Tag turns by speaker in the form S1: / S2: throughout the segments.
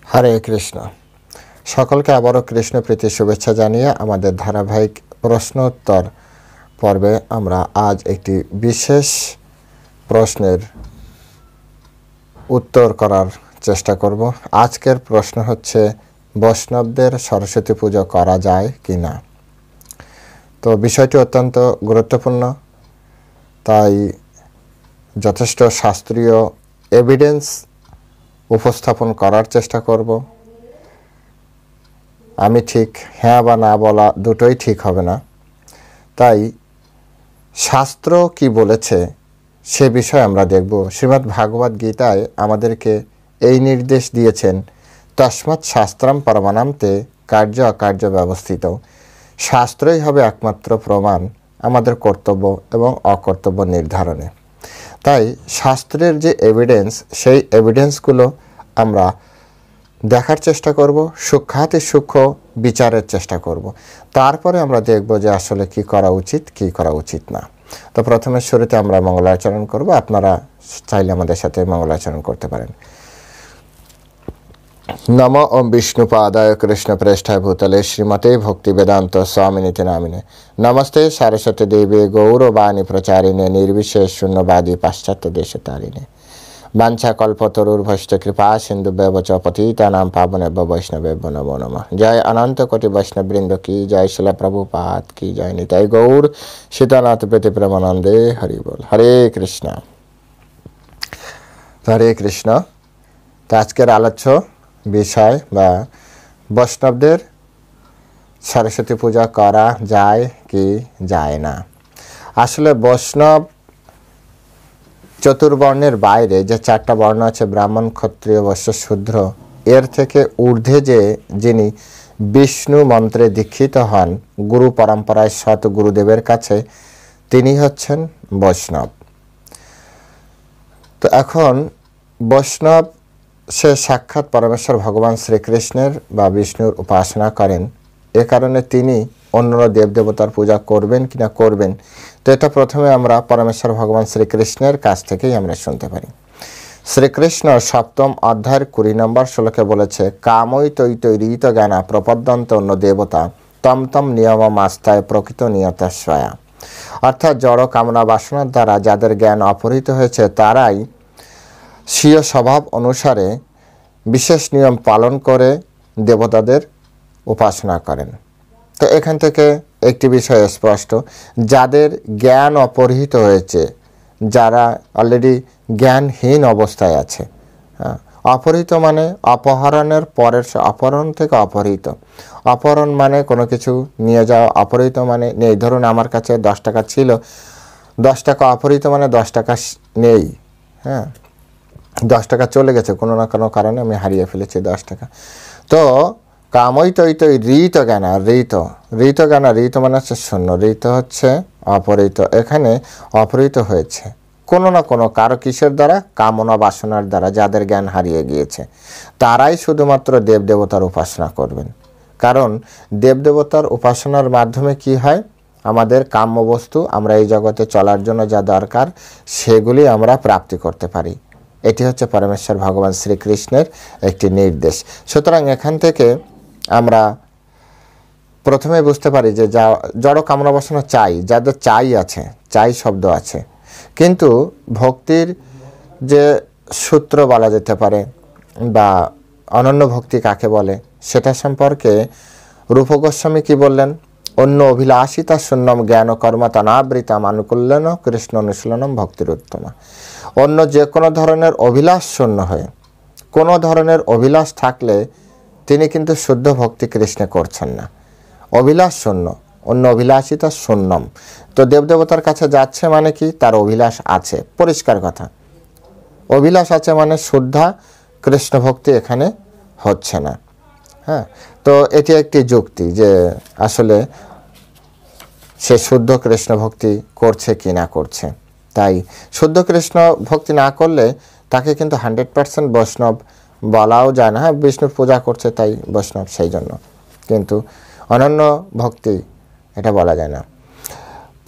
S1: হরে কৃষ্ণ। সকলকে আবারও কৃষ্ণ প্রীতি শুভেচ্ছা জানিয়ে আমাদের ধারাবাহিক প্রশ্ন উত্তর পর্বে আমরা আজ একটি বিশেষ প্রশ্নের উত্তর করার চেষ্টা করব। আজকের প্রশ্ন হচ্ছে, বৈষ্ণবদের সরস্বতী পুজো করা যায় কি না। তো বিষয়টি অত্যন্ত গুরুত্বপূর্ণ, তাই যথেষ্ট শাস্ত্রীয় এভিডেন্স উপস্থাপন করার চেষ্টা করব। আমি ঠিক হ্যাঁ বা না বলা দুটোই ঠিক হবে না, তাই শাস্ত্র কি বলেছে সে বিষয়ে আমরা দেখব। শ্রীমদ্ ভাগবত গীতায় আমাদেরকে এই নির্দেশ দিয়েছেন, তস্মাৎ শাস্ত্রম পরমানান্তে কার্য অকার্য ব্যবস্থিত। শাস্ত্রই হবে একমাত্র প্রমাণ আমাদের কর্তব্য এবং অকর্তব্য নির্ধারণে। তাই শাস্ত্রের যে এভিডেন্স, সেই এভিডেন্সগুলো আমরা দেখার চেষ্টা করব, সূক্ষ্মাতি সূক্ষ্ম বিচারের চেষ্টা করব। তারপরে আমরা দেখব যে আসলে কি করা উচিত, কি করা উচিত না। তো প্রথমে শুরুতে আমরা মঙ্গলাচরণ করব। আপনারা চাইলে আমাদের সাথে মঙ্গলাচরণ করতে পারেন। নম ওম বিষ্ণুপাদায় কৃষ্ণপ্রেষ্ঠায় ভূতলে শ্রীমতে ভক্তিবেদান্ত স্বামিনীতি নামিনে। নমস্তে সরস্বতী দেবী গৌরবাণী প্রচারিণে নির্বিশেষ শূন্যবাদী পাশ্চাত্য দেশতারিণে। বাঞ্ছা কল্পতরুর্ভশ্চ কৃপা সিন্ধুভ্যেব চ পতিতানাং পাবনেভ্যো বৈষ্ণবেভ্যো নমো নমঃ। জয় অনন্ত কোটি বৈষ্ণববৃন্দ কি জয়, শিলা প্রভুপাদ কি জয়, নিতাই গৌর সীতানাথ প্রীতি প্রেমানন্দে হরি বল। হরে কৃষ্ণ। হরে কৃষ্ণ। তো আজকের আলোচ্য বিষয় বা বৈষ্ণবদের সরস্বতী পূজা করা যায় কি যায় না। আসলে বৈষ্ণব চতুর্বর্ণের বাইরে যে চারটা বর্ণ আছে, ব্রাহ্মণ, ক্ষত্রিয়, বৈশ্য, শূদ্র, এর থেকে ঊর্ধ্বে যে যিনি বিষ্ণু মন্ত্রে দীক্ষিত হন গুরু পরম্পরায় সৎ গুরুদেবের কাছে, তিনি হচ্ছেন বৈষ্ণব। তো এখন বৈষ্ণব সে সাক্ষাৎ পরমেশ্বর ভগবান শ্রীকৃষ্ণের বা বিষ্ণুর উপাসনা করেন, এ কারণে তিনি অন্য দেবদেবতার পূজা করবেন কিনা করবেন, তো এটা প্রথমে আমরা পরমেশ্বর ভগবান শ্রীকৃষ্ণের কাছ থেকেই আমরা শুনতে পারি। শ্রীকৃষ্ণ সপ্তম অধ্যায়ের 20 নম্বর শ্লোকে বলেছে, কামৈ তৈতৈরিত জ্ঞানা প্রপদ্যন্ত অন্য দেবতা তম তম নিয়ম আস্থায় প্রকৃত নিয়তা স্বয়া। অর্থাৎ জড় কামনা বাসনার দ্বারা যাদের জ্ঞান অপহৃত হয়েছে, তারাই স্বীয় স্বভাব অনুসারে বিশেষ নিয়ম পালন করে দেবতাদের উপাসনা করেন। তো এখান থেকে একটি বিষয় স্পষ্ট, যাদের জ্ঞান অপহৃত হয়েছে, যারা অলরেডি জ্ঞানহীন অবস্থায় আছে, অপহৃত মানে অপহরণের পরের, অপহরণ থেকে অপহৃত। অপহরণ মানে কোনো কিছু নিয়ে যাওয়া, অপহৃত মানে নেই। ধরুন আমার কাছে 10 টাকা ছিল, 10 টাকা অপহৃত মানে 10 টাকা নেই। 10 টাকা চলে গেছে, কোনো না কোনো কারণে আমি হারিয়ে ফেলেছি 10 টাকা। তো কামই তৈতই ঋত জ্ঞানা, ঋত জ্ঞানা, ঋত মানে হচ্ছে শূন্য, ঋত হচ্ছে অপহৃত। এখানে অপহৃত হয়েছে কোনো না কোনো কারো কিসের দ্বারা, কামনা বাসনার দ্বারা। যাদের জ্ঞান হারিয়ে গিয়েছে তারাই শুধুমাত্র দেবদেবতার উপাসনা করবেন। কারণ দেবদেবতার উপাসনার মাধ্যমে কি হয়, আমাদের কাম্য বস্তু, আমরা এই জগতে চলার জন্য যা দরকার সেগুলি আমরা প্রাপ্তি করতে পারি। এটি হচ্ছে পরমেশ্বর ভগবান শ্রীকৃষ্ণের একটি নির্দেশ। সুতরাং এখান থেকে আমরা প্রথমে বুঝতে পারি যে যা জড় কামনা বাসনা চাই, যাদের চাই আছে, চাই শব্দ আছে, কিন্তু ভক্তির যে সূত্র বলা যেতে পারে বা অনন্য ভক্তি কাকে বলে, সেটা সম্পর্কে রূপ গোস্বামী কি বললেন, অন্য অভিলাষিতা শূন্যম জ্ঞান কর্ম তনাবৃতাম আনুকূল্যন কৃষ্ণ অনুশীলনম ভক্তির উত্তমা। অন্য যে কোনো ধরনের অভিলাষ শূন্য হয়ে, কোনো ধরনের অভিলাষ থাকলে তিনি কিন্তু শুদ্ধ ভক্তি কৃষ্ণে করছেন না। অভিলাষ শূন্য, অন্য অভিলাষিতা শূন্যম। তো দেবদেবতার কাছে যাচ্ছে মানে কি, তার অভিলাষ আছে, পরিষ্কার কথা। অভিলাষ আছে মানে শুদ্ধা কৃষ্ণ ভক্তি এখানে হচ্ছে না। তো এটি একটি যুক্তি যে আসলে সে শুদ্ধ কৃষ্ণ ভক্তি করছে কি না করছে। তাই শুদ্ধ কৃষ্ণ ভক্তি না করলে তাকে কিন্তু 100% বৈষ্ণব বলাও যায় না। বিষ্ণুর পূজা করছে তাই বৈষ্ণব, সেই জন্য, কিন্তু অনন্য ভক্তি এটা বলা যায় না।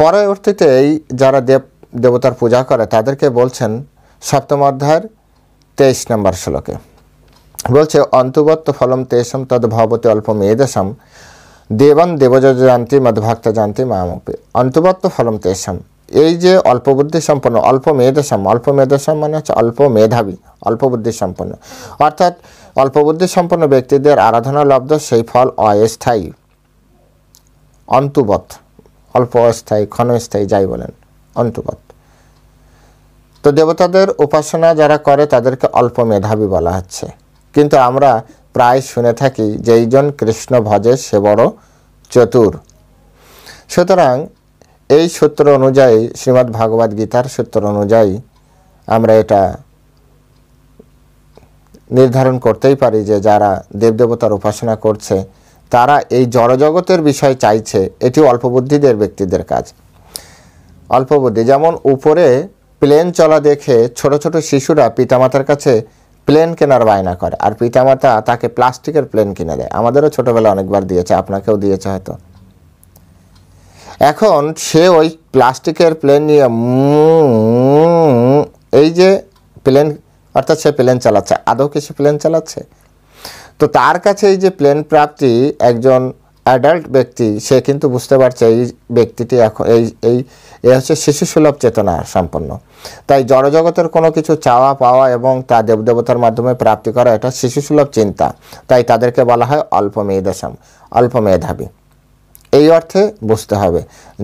S1: পরবর্তীতে এই যারা দেবতার পূজা করে তাদেরকে বলছেন সপ্তম অধ্যায়ের 23 নম্বর শ্লোকে, বলছে অন্তবত্ত ফলম তেষম তদ ভবতে অল্প মেধসম দেবন দেবজ জানতি মদভক্তা জানতি মামপি। অন্তবত্ত ফলম তেষম, এই যে অল্প বুদ্ধি সম্পন্ন, অল্প মেধসম মানে হচ্ছে অল্প মেধাবী, অল্প বুদ্ধি সম্পন্ন, অর্থাৎ অল্প বুদ্ধি সম্পন্ন ব্যক্তিদের আরাধনা লব্ধ সেই ফল অস্থায়ী, অন্তবৎ, অল্প অস্থায়ী, ক্ষণস্থায়ী, যাই বলেন, অন্তবৎ। তো দেবতাদের উপাসনা যারা করে তাদেরকে অল্প মেধাবী বলা হচ্ছে। কিন্তু আমরা প্রায় শুনে থাকি যে এইজন কৃষ্ণ ভজে সে বড় চতুর। সুতরাং এই সূত্র অনুযায়ী, শ্রীমদ্ ভাগবত গীতার সূত্র অনুযায়ী আমরা এটা নির্ধারণ করতেই পারি যে যারা দেবদেবতার উপাসনা করছে তারা এই জড়জগতের বিষয় চাইছে, এটি অল্পবুদ্ধিদের ব্যক্তিদের কাজ। অল্পবুদ্ধি, যেমন উপরে প্লেন চলা দেখে ছোট ছোট শিশুরা পিতামাতার কাছে প্লেন কেনার বায়না করে, আর পিতামাতা তাকে প্লাস্টিকের প্লেন কিনে দেয়। আমাদেরও ছোটোবেলায় অনেকবার দিয়েছে, আপনাকেও দিয়েছে হয়তো। এখন সে ওই প্লাস্টিকের প্লেন নিয়ে এই যে প্লেন, অর্থাৎ সে প্লেন চালাচ্ছে, আদৌ কি সে প্লেন চালাচ্ছে? তো তার কাছে এই যে প্লেন প্রাপ্তি, একজন অ্যাডাল্ট ব্যক্তি, সে কিন্তু বুঝতে পারছে এই ব্যক্তিটি এখন এই হচ্ছে শিশুসুলভ চেতনা সম্পন্ন। তাই জড়জগতের কোনো কিছু চাওয়া পাওয়া এবং তা দেবদেবতার মাধ্যমে প্রাপ্তি করা, এটা শিশুসুলভ চিন্তা। তাই তাদেরকে বলা হয় অল্প মেধসম, অল্প মেধাবী। এই অর্থে বুঝতে হবে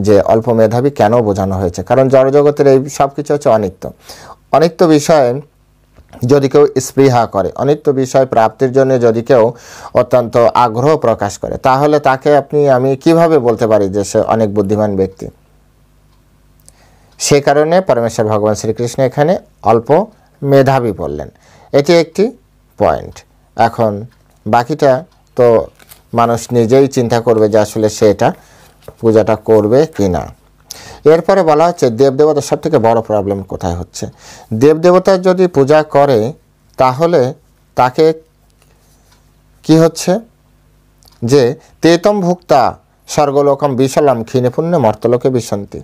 S1: যে অল্প মেধাবী কেন বোঝানো হয়েছে, কারণ জড়জগতের এই সব কিছু হচ্ছে অনিত্য। অনিত্য বিষয়ে যদি কেউ স্পৃহা করে, অনিত্য বিষয় প্রাপ্তির জন্য যদি কেউ অত্যন্ত আগ্রহ প্রকাশ করে, তাহলে তাকে আমি কিভাবে বলতে পারি যে সে অনেক বুদ্ধিমান ব্যক্তি? সে কারণে পরমেশ্বর ভগবান শ্রীকৃষ্ণ এখানে অল্প মেধাবী বললেন। এটি একটি পয়েন্ট। এখন বাকিটা তো মানুষ নিজেই চিন্তা করবে যে আসলে সে এটা পূজাটা করবে কি না। এরপরে বলা হচ্ছে দেবদেবতার সব থেকে বড় প্রবলেম কোথায় হচ্ছে। দেবদেবতার যদি পূজা করে তাহলে তাকে কি হচ্ছে যে তেতম ভুক্তা স্বর্গলোকম বিশালাম ক্ষীণে পুণ্যে মর্তলোকে বিশন্তি।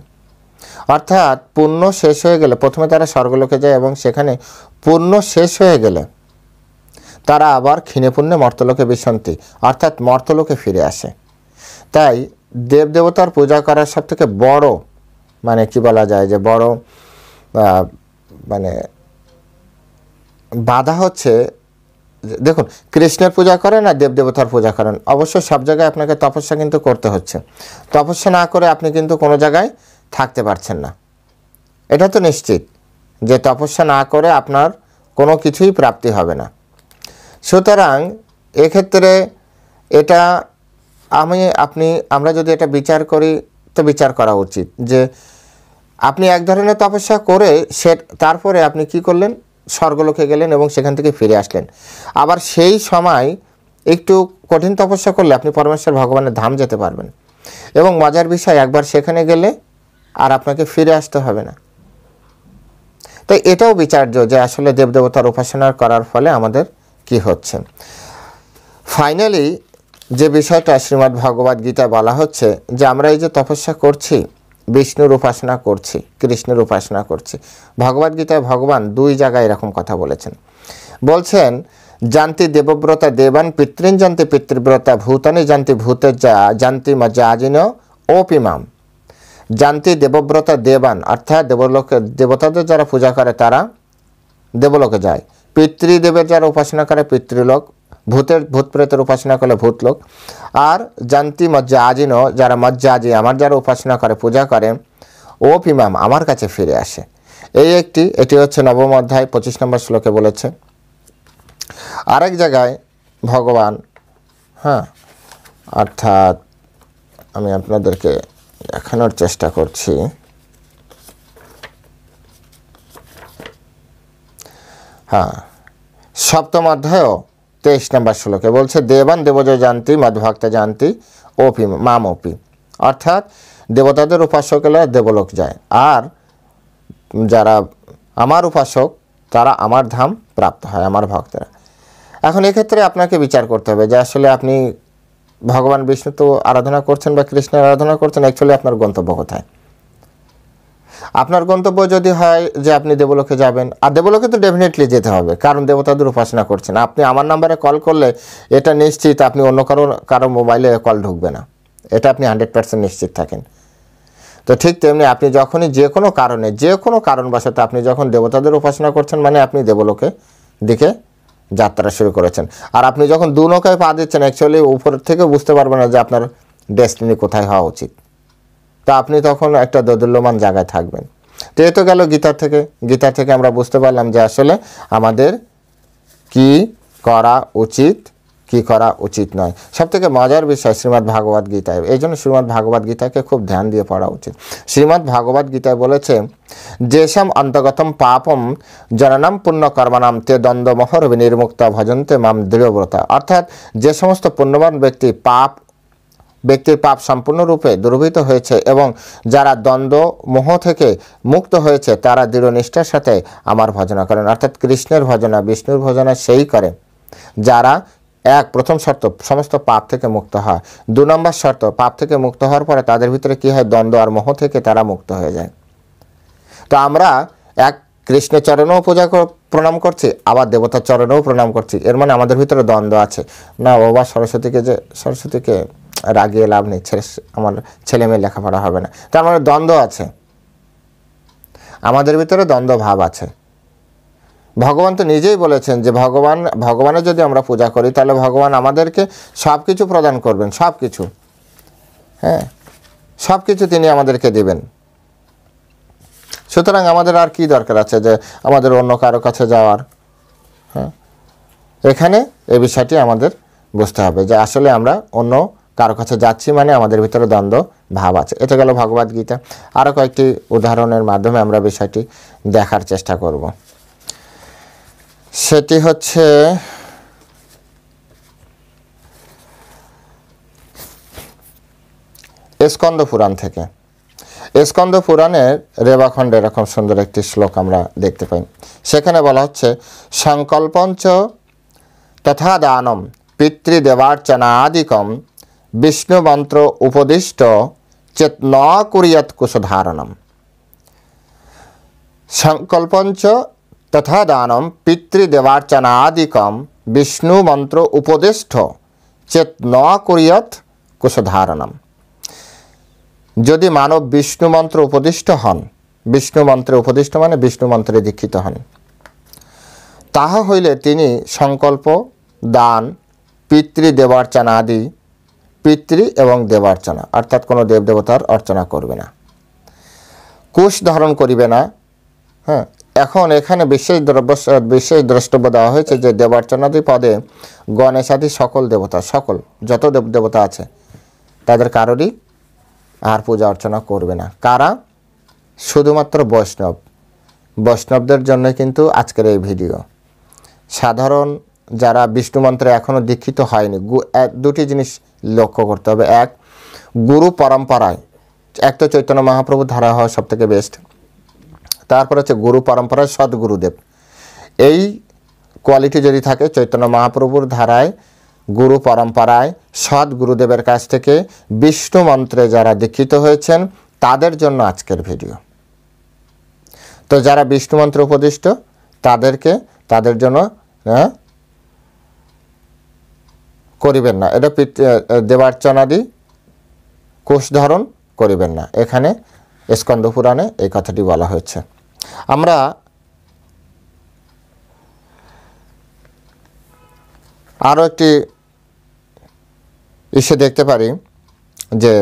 S1: অর্থাৎ পুণ্য শেষ হয়ে গেলে প্রথমে তারা স্বর্গলোকে যায় এবং সেখানে পুণ্য শেষ হয়ে গেলে তারা আবার ক্ষীণে পুণ্যে মর্তলোকে বিশন্তি, অর্থাৎ মর্তলোকে ফিরে আসে। তাই দেবদেবতার পূজা করার সব থেকে বড় কি বলা যায় যে বড় বাধা হচ্ছে, দেখুন কৃষ্ণের পূজা করেন আর দেবদেবতার পূজা করেন, অবশ্য সব জায়গায় আপনাকে তপস্যা কিন্তু করতে হচ্ছে। তপস্যা না করে আপনি কিন্তু কোনো জায়গায় থাকতে পারছেন না, এটা তো নিশ্চিত যে তপস্যা না করে আপনার কোনো কিছুই প্রাপ্তি হবে না। সুতরাং এক্ষেত্রে এটা আমরা যদি এটা বিচার করি তো বিচার করা উচিত যে আপনি এক ধরনের তপস্যা করে তারপরে আপনি কি করলেন, স্বর্গলোকে গেলেন এবং সেখান থেকে ফিরে আসলেন। আবার সেই সময় একটু কঠিন তপস্যা করলে আপনি পরমেশ্বর ভগবানের ধাম যেতে পারবেন। এবং মজার বিষয়, একবার সেখানে গেলে আর আপনাকে ফিরে আসতে হবে না। তাই এটাও বিচার্য যে আসলে দেবদেবতার উপাসনা করার ফলে আমাদের কি হচ্ছে। ফাইনালি যে বিষয়টা শ্রীমদ্ ভগবত গীতায় বলা হচ্ছে যে আমরা এই যে তপস্যা করছি, বিষ্ণুর উপাসনা করছি, কৃষ্ণের উপাসনা করছি, ভগবত গীতায় ভগবান দুই জায়গায় এরকম কথা বলছেন জানতি দেবব্রতা দেবান পিতৃন জানতি পিতৃব্রতা ভূতানি জানতি ভূতে জানতি মজ্জাজিন ওপিমাম। জানতি দেবব্রতা দেবান, অর্থাৎ দেবতাদের যারা পূজা করে তারা দেবলোকে যায়, পিতৃদেবের যারা উপাসনা করে পিতৃলোক, ভূত প্রেতের উপাসনা করলে ভূতলোক, আর জানতি মজ্জাজিন, যারা মজ্জাজি আমার যারা উপাসনা করে পূজা করে, ওপিমাম আমার কাছে ফিরে আসে। এটি হচ্ছে নবম অধ্যায় 25 নম্বর শ্লোকে বলেছে। আরেক জায়গায় ভগবান অর্থাৎ আমি আপনাদেরকে দেখানোর চেষ্টা করছি, সপ্তম অধ্যায় 23 নম্বর শ্লোকে বলছে দেবান দেবজ জানতি মদ্ভক্তা জানতি ওপি মামপি। অর্থাৎ দেবতাদের উপাসকেরা দেবলোক যায়, আর যারা আমার উপাসক তারা আমার ধাম প্রাপ্ত হয়, আমার ভক্তরা। এখন এক্ষেত্রে আপনাকে বিচার করতে হবে যে আসলে আপনি ভগবান বিষ্ণু তো আরাধনা করছেন বা কৃষ্ণের আরাধনা করছেন, অ্যাকচুয়ালি আপনার গন্তব্য কোথায়। আপনার গন্তব্য যদি হয় যে আপনি দেবলোকে যাবেন, আর দেবলোকে তো ডেফিনেটলি যেতে হবে, কারণ দেবতাদের উপাসনা করছেন। আপনি আমার নাম্বারে কল করলে এটা নিশ্চিত আপনি অন্য কারো মোবাইলে কল ঢুকবে না, এটা আপনি 100% নিশ্চিত থাকেন। তো ঠিক তেমনি আপনি যখনই যে কোনো কারণবশত আপনি যখন দেবতাদের উপাসনা করছেন, মানে আপনি দেবলোকে দিকে যাত্রা শুরু করেছেন। আর আপনি যখন দু নৌকায় পা দিচ্ছেন, অ্যাকচুয়ালি উপর থেকে বুঝতে পারবেন না যে আপনার ডেস্টিনি কোথায় হওয়া উচিত। তা আপনি তখন একটা দোদুল্যমান জায়গায় থাকবেন। তো এ তো গেল গীতা থেকে আমরা বুঝতে পারলাম যে আসলে আমাদের কি করা উচিত, কি করা উচিত নয়। সবথেকে মজার বিষয় শ্রীমদ্ ভাগবত গীতায়, এই জন্য শ্রীমদ্ ভাগবত গীতাকে খুব ধ্যান দিয়ে পড়া উচিত। শ্রীমদ্ ভাগবত গীতায় বলেছে, যেসম অন্তগতম পাপম জননম পুণ্যকর্মণাম তে দ্বন্দ্বমোহর বিনির্মুক্ত ভজন্তে মাম দৃঢ়ব্রতা। অর্থাৎ যে সমস্ত পুণ্যবান ব্যক্তির পাপ সম্পূর্ণরূপে দূরীভূত হয়েছে এবং যারা দ্বন্দ্ব মোহ থেকে মুক্ত হয়েছে তারা দৃঢ় নিষ্ঠার সাথে আমার ভজনা করেন। অর্থাৎ কৃষ্ণের ভজনা, বিষ্ণুর ভজনা সেই করে যারা প্রথম শর্ত সমস্ত পাপ থেকে মুক্ত হয়, 2 নম্বর শর্ত পাপ থেকে মুক্ত হওয়ার পরে তাদের ভিতরে কি হয়, দ্বন্দ্ব আর মোহ থেকে তারা মুক্ত হয়ে যায়। তো আমরা কৃষ্ণের চরণেও প্রণাম করছি, আবার দেবতার চরণেও প্রণাম করছি, এর মানে আমাদের ভিতরে দ্বন্দ্ব আছে না। বাবা সরস্বতীকে রাগিয়ে লাভ নেই, আমার ছেলে মেয়ে লেখাপড়া হবে না, তার মানে দ্বন্দ্ব আছে, আমাদের ভিতরে দ্বন্দ্ব ভাব আছে। ভগবান তো নিজেই বলেছেন যে ভগবানের যদি আমরা পূজা করি তাহলে ভগবান আমাদেরকে সব কিছু প্রদান করবেন, সব কিছু, হ্যাঁ, সব কিছু তিনি আমাদেরকে দিবেন। সুতরাং আমাদের আর কি দরকার আছে যে আমাদের অন্য কারো কাছে যাওয়ার? হ্যাঁ, এখানে এই বিষয়টি আমাদের বুঝতে হবে যে আসলে আমরা অন্য কারো কাছে যাচ্ছি মানে আমাদের ভিতরে দ্বন্দ্ব ভাব আছে। এটা গেল ভগবদ গীতা। আরও কয়েকটি উদাহরণের মাধ্যমে আমরা বিষয়টি দেখার চেষ্টা করব। সেটি হচ্ছে স্কন্দ পুরাণ থেকে। স্কন্দ পুরাণের রেবাখণ্ডে এরকম সুন্দর একটি শ্লোক আমরা দেখতে পাই। সেখানে বলা হচ্ছে, সংকল্পঞ্চ তথা দানম পিতৃদেবার্চনাদিকম বিষ্ণু মন্ত্র উপদিষ্ট চেত ন কুরিয়াত কুশধারণম। সংকল্পঞ্চ তথা দানম পিতৃদেবার্চনাদিকম বিষ্ণু মন্ত্র উপদিষ্ট চেত ন কুরিয়াত কুশধারণম। যদি মানব বিষ্ণু মন্ত্র উপদিষ্ট হন, বিষ্ণু মন্ত্রে উপদিষ্ট মানে বিষ্ণু মন্ত্রে দীক্ষিত হন, তাহা হইলে তিনি সংকল্প, দান, পিতৃদেবার্চনা আদি, পিতৃ এবং দেবার্চনা অর্থাৎ কোনো দেবদেবতার অর্চনা করবে না, কুশ ধারণ করিবে না। হ্যাঁ, এখন এখানে বিশেষ দ্রষ্টব্য দেওয়া হয়েছে যে দেবার্চনাদি পদে গণেশ আদি সকল দেবতা, সকল যত দেবদেবতা আছে তাদের কারোরই আর পূজা অর্চনা করবে না। কারা? শুধুমাত্র বৈষ্ণবদের জন্য কিন্তু আজকের এই ভিডিও। সাধারণ যারা বিষ্ণু মন্ত্রে এখনও দীক্ষিত হয়নি, দুটি জিনিস লক্ষ্য করতে হবে। এক, গুরু পরম্পরায়, এক তো চৈতন্য মহাপ্রভুর ধারা হওয়া সব থেকে বেস্ট, তারপর হচ্ছে গুরু পরম্পরায় সদ্গুরুদেব। এই কোয়ালিটি যদি থাকে, চৈতন্য মহাপ্রভুর ধারায়, গুরু পরম্পরায়, সদ্গুরুদেবের কাছ থেকে বিষ্ণু মন্ত্রে যারা দীক্ষিত হয়েছেন তাদের জন্য আজকের ভিডিও। তো যারা বিষ্ণু মন্ত্র উপদিষ্ট তাদের জন্য করিবেন না, এটা দেবার্চনাদি কোষ ধারণ করিবেন না। এখানে স্কন্দ পুরাণে এই কথাটি বলা হয়েছে। আমরা আরও একটি ইস্যু দেখতে পারি যে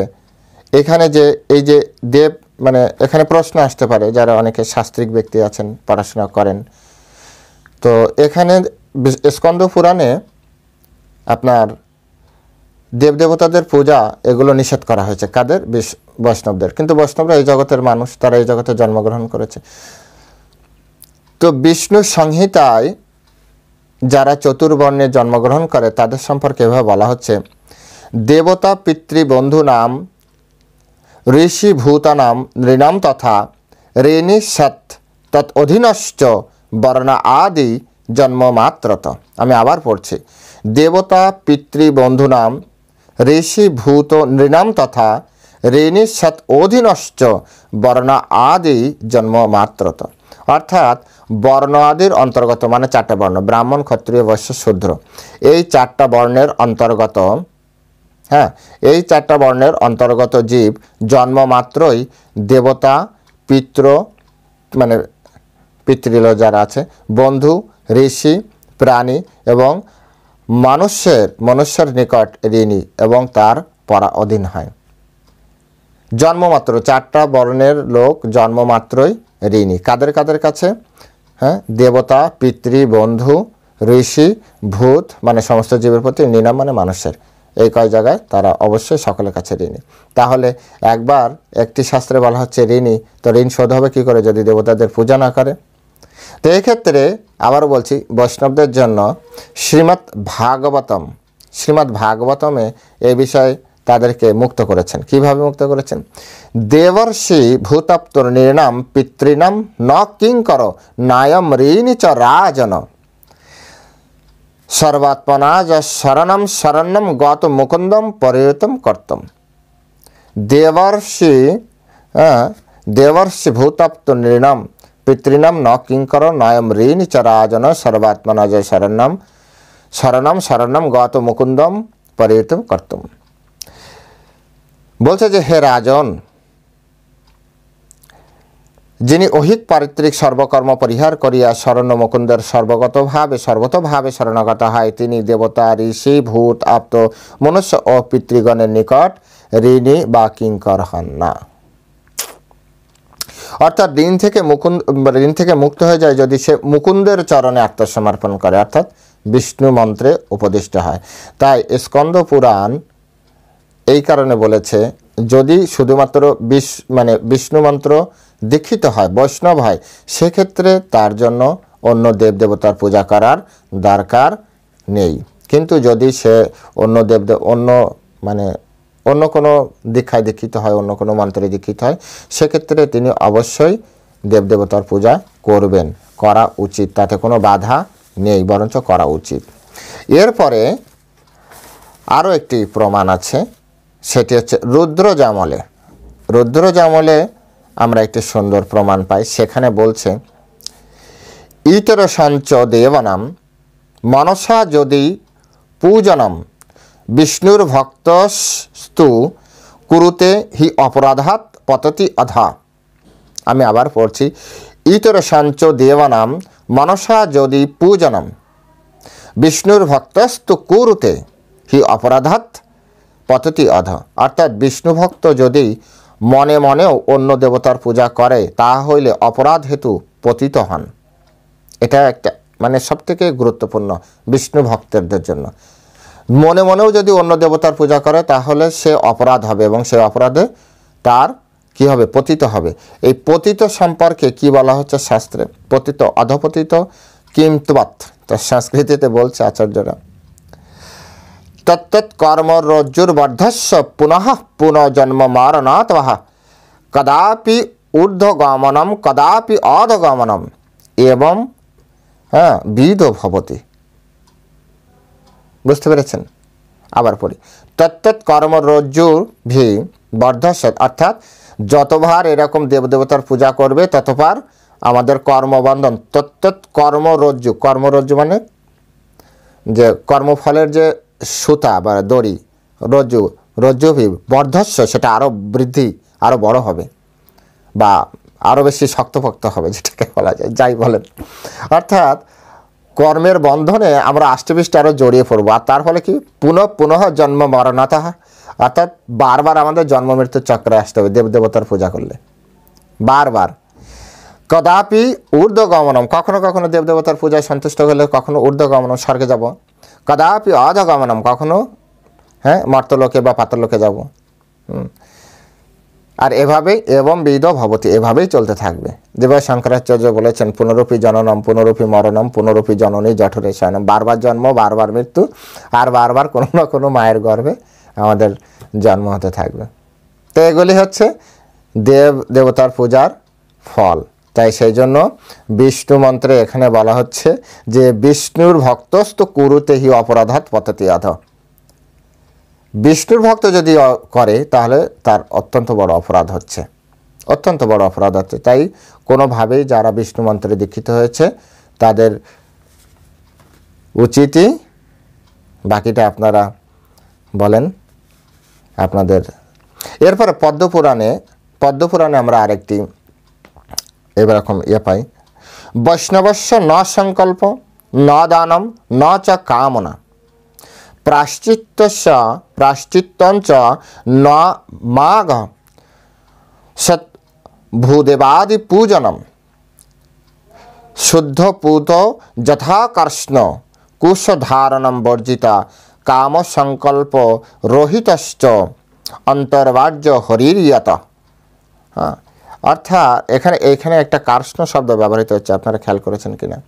S1: এখানে যে এই যে দেব, মানে এখানে প্রশ্ন আসতে পারে যারা অনেকে শাস্ত্রিক ব্যক্তি আছেন, পড়াশোনা করেন, তো এখানে স্কন্দ পুরাণে আপনার দেবদেবতাদের পূজা এগুলো নিষেধ করা হয়েছে। কাদের? বৈষ্ণবদের। কিন্তু বৈষ্ণবরা এই জগতের মানুষ, তারা এই জগতে জন্মগ্রহণ করেছে। তো বিষ্ণু সংহিতায় যারা চতুর্বর্ণে জন্মগ্রহণ করে তাদের সম্পর্কে এভাবে বলা হচ্ছে, দেবতা পিতৃবন্ধু নাম ঋষি ভূতানাম নৃণাম তথা ঋণী সৎ তৎ অধীনশ্চ বর্ণ আদি জন্মমাত্রত। আমি আবার পড়ছি, দেবতা পিতৃবন্ধু নাম ঋষি ভূত নৃণাম তথা ঋণী সৎ অধীনশ্চ বর্ণ আদি জন্ম মাত্রত। অর্থাৎ বর্ণ আদির অন্তর্গত মানে চারটা বর্ণ, ব্রাহ্মণ, ক্ষত্রিয়, বৈশ্য, শূদ্র, এই চারটা বর্ণের অন্তর্গত, হ্যাঁ, এই চারটা বর্ণের অন্তর্গত জীব জন্ম মাত্রই দেবতা, পিতৃ মানে পিতৃল যারা আছে, বন্ধু, ঋষি, প্রাণী এবং মনুষ্যের নিকট ঋণী এবং তার পরা অধীন হয়। জন্মমাত্র চারটা বর্ণের লোক জন্মমাত্রই ঋণী। কাদের কাদের কাছে? হ্যাঁ, দেবতা, পিতৃ, বন্ধু, ঋষি, ভূত মানে সমস্ত জীবের প্রতি, ঋণী মানে মানুষের। এই কয় জায়গায় তারা অবশ্যই সকলের কাছে ঋণী। তাহলে একবার একটি শাস্ত্রে বলা হচ্ছে ঋণী, তো ঋণ শোধ হবে কী করে যদি দেবতাদের পূজা না করে? তো এই ক্ষেত্রে আবারও বলছি, বৈষ্ণবদের জন্য শ্রীমদ্ ভাগবতমে এই বিষয়ে তাদেরকে মুক্ত করেছেন। কিভাবে মুক্ত করেছেন? দেবর্ষি ভূতাপ্তর নির্নাম পিতৃনাম ন কিঙ্কর নায়ম ঋণী চ রাজন সর্বাত্মনা য শরণম গত মুকুন্দম পরিহৃতম কর্তম। দেবর্ষি ভূতাপ্ত নির্নাম পিতৃনাম ন কিঙ্কর নয়ম ঋণী চ রাজন সর্বাত্মনা য শরণম গত মুকুন্দম পরিহৃতম কর্তম। বলছে যে হে রাজন, যিনি ঐহিক পারিত্রিক সর্বকর্ম পরিহার করিয়া শরণ্য মুকুন্দের সর্বতোভাবে শরণাগত হয়, তিনি দেবতা, ঋষি, ভূত, আপ্ত, মনুষ্য ও পিতৃগণের নিকট ঋণী বা কিঙ্কর হন না। অর্থাৎ ঋণ থেকে মুক্ত হয়ে যায় যদি সে মুকুন্দের চরণে আত্মসমর্পণ করে, অর্থাৎ বিষ্ণু মন্ত্রে উপদিষ্ট হয়। তাই স্কন্দ পুরাণ এই কারণে বলেছে, যদি শুধুমাত্র বিষ্ণু মন্ত্র দীক্ষিত হয়, বৈষ্ণব হয়, সেক্ষেত্রে তার জন্য অন্য দেবদেবতার পূজা করার দরকার নেই। কিন্তু যদি সে অন্য কোনো দীক্ষায় দীক্ষিত হয়, অন্য কোনো মন্ত্রে দীক্ষিত হয়, সেক্ষেত্রে তিনি অবশ্যই দেবদেবতার পূজা করবেন, করা উচিত, তাতে কোনো বাধা নেই, বরঞ্চ করা উচিত। এরপরে আরও একটি প্রমাণ আছে, সেটি হচ্ছে রুদ্রজামলে আমরা একটি সুন্দর প্রমাণ পাই। সেখানে বলছে ইতর সঞ্চ দেবনাম মনসা যদি পূজনম বিষ্ণুর ভক্তস্তু কুরুতে হি অপরাধাৎ পততি অধা। আমি আবার পড়ছি, ইতর সঞ্চ দেবনাম মনসা যদি পূজনম বিষ্ণুর ভক্তস্তু কুরুতে হি অপরাধাৎ পততি অধ। অর্থাৎ বিষ্ণু ভক্ত যদি মনে মনেও অন্য দেবতার পূজা করে, তা হইলে অপরাধ হেতু পতিত হন। এটা একটা সবথেকে গুরুত্বপূর্ণ বিষ্ণু ভক্তদের জন্য। মনে মনেও যদি অন্য দেবতার পূজা করে তাহলে সে অপরাধ হবে এবং সে অপরাধে তার কি হবে? পতিত হবে। এই পতিত সম্পর্কে কি বলা হচ্ছে শাস্ত্রে? পতিত, অধপতিত, কিমত্বৎ। তো সংস্কৃতিতে বলছে আচার্যরা, তত্তৎ কর্মরজ্জুর্বর্ধস্য পুনঃ পুনর্জন্ম মারণাৎ কদাপি ঊর্ধ্বগমনম কদাপি অধগমনম এবং বিদ ভবতি। বুঝতে পেরেছেন? আবার পড়ি, তত্তৎ কর্মরজ্জুর ভি বর্ধস্য, অর্থাৎ যতবার এরকম দেবদেবতার পূজা করবে ততবার আমাদের কর্মবন্ধন। তত্তৎ কর্মরজ্জু মানে যে কর্মফলের যে সুতা বা দড়ি, রজ্জুভি বর্ধস্য, সেটা আরও বৃদ্ধি, আরও বড় হবে বা আরও বেশি শক্তপোক্ত হবে, যেটাকে বলা যায়, যাই বলেন। অর্থাৎ কর্মের বন্ধনে আমরা আষ্টেপৃষ্টে আরও জড়িয়ে পড়বো। আর তার ফলে কি? পুনঃ জন্ম মরণাতঃ, অর্থাৎ বারবার আমাদের জন্ম মৃত্যুর চক্রে আসতে হবে দেবদেবতার পূজা করলে, বারবার। কদাপি ঊর্ধ্বগমনম, কখনো কখনো দেবদেবতার পূজায় সন্তুষ্ট হলে কখনো ঊর্ধ্বগমনম, স্বর্গে যাব। কদাপি অধগমনম, কখনো মর্তলোকে বা পাতাললোকে যাব। আর এভাবেই এবং বিদ ভবতি, এভাবেই চলতে থাকবে। যেভাবে শঙ্করাচার্য বলেছেন, পুনরূপী জননম পুনরূপী মরণম পুনরূপী জননী জঠরে শয়নম। বারবার জন্ম, বারবার মৃত্যু, আর বারবার কোনো না কোনো মায়ের গর্ভে আমাদের জন্ম হতে থাকবে। তো এগুলি হচ্ছে দেবতার পূজার ফল। তাই সেই জন্য বিষ্ণু মন্ত্রে এখানে বলা হচ্ছে যে বিষ্ণুর ভক্তস্ত কুরুতে হি অপরাধাৎ পততি অধ। বিষ্ণুর ভক্ত যদি করে তাহলে তার অত্যন্ত বড় অপরাধ হচ্ছে, অত্যন্ত বড় অপরাধ হচ্ছে। তাই কোনোভাবেই যারা বিষ্ণু মন্ত্রে দীক্ষিত হয়েছে তাদের উচিতই, বাকিটা আপনারা বলেন আপনাদের। এরপরে পদ্মপুরাণে আমরা আরেকটি এরকম পাই, বৈষ্ণবস্য ন সংকল্প ন দানম ন চ কামনা প্রাশ্চিত্যঞ্চ ন মাঘ সৎ ভূদেবাদি পূজনম শুদ্ধ পূত যথাকর্ষ্ণ কুশধারণম বর্জিতা কাম সংকল্প রহিতশ্চ অন্তর্বাহ্য হরিরিয়ত। হ্যাঁ, অর্থাৎ এখানে একটা কার্ষ্ণ শব্দ ব্যবহৃত হচ্ছে, আপনারা খেয়াল করেছেন কিনা।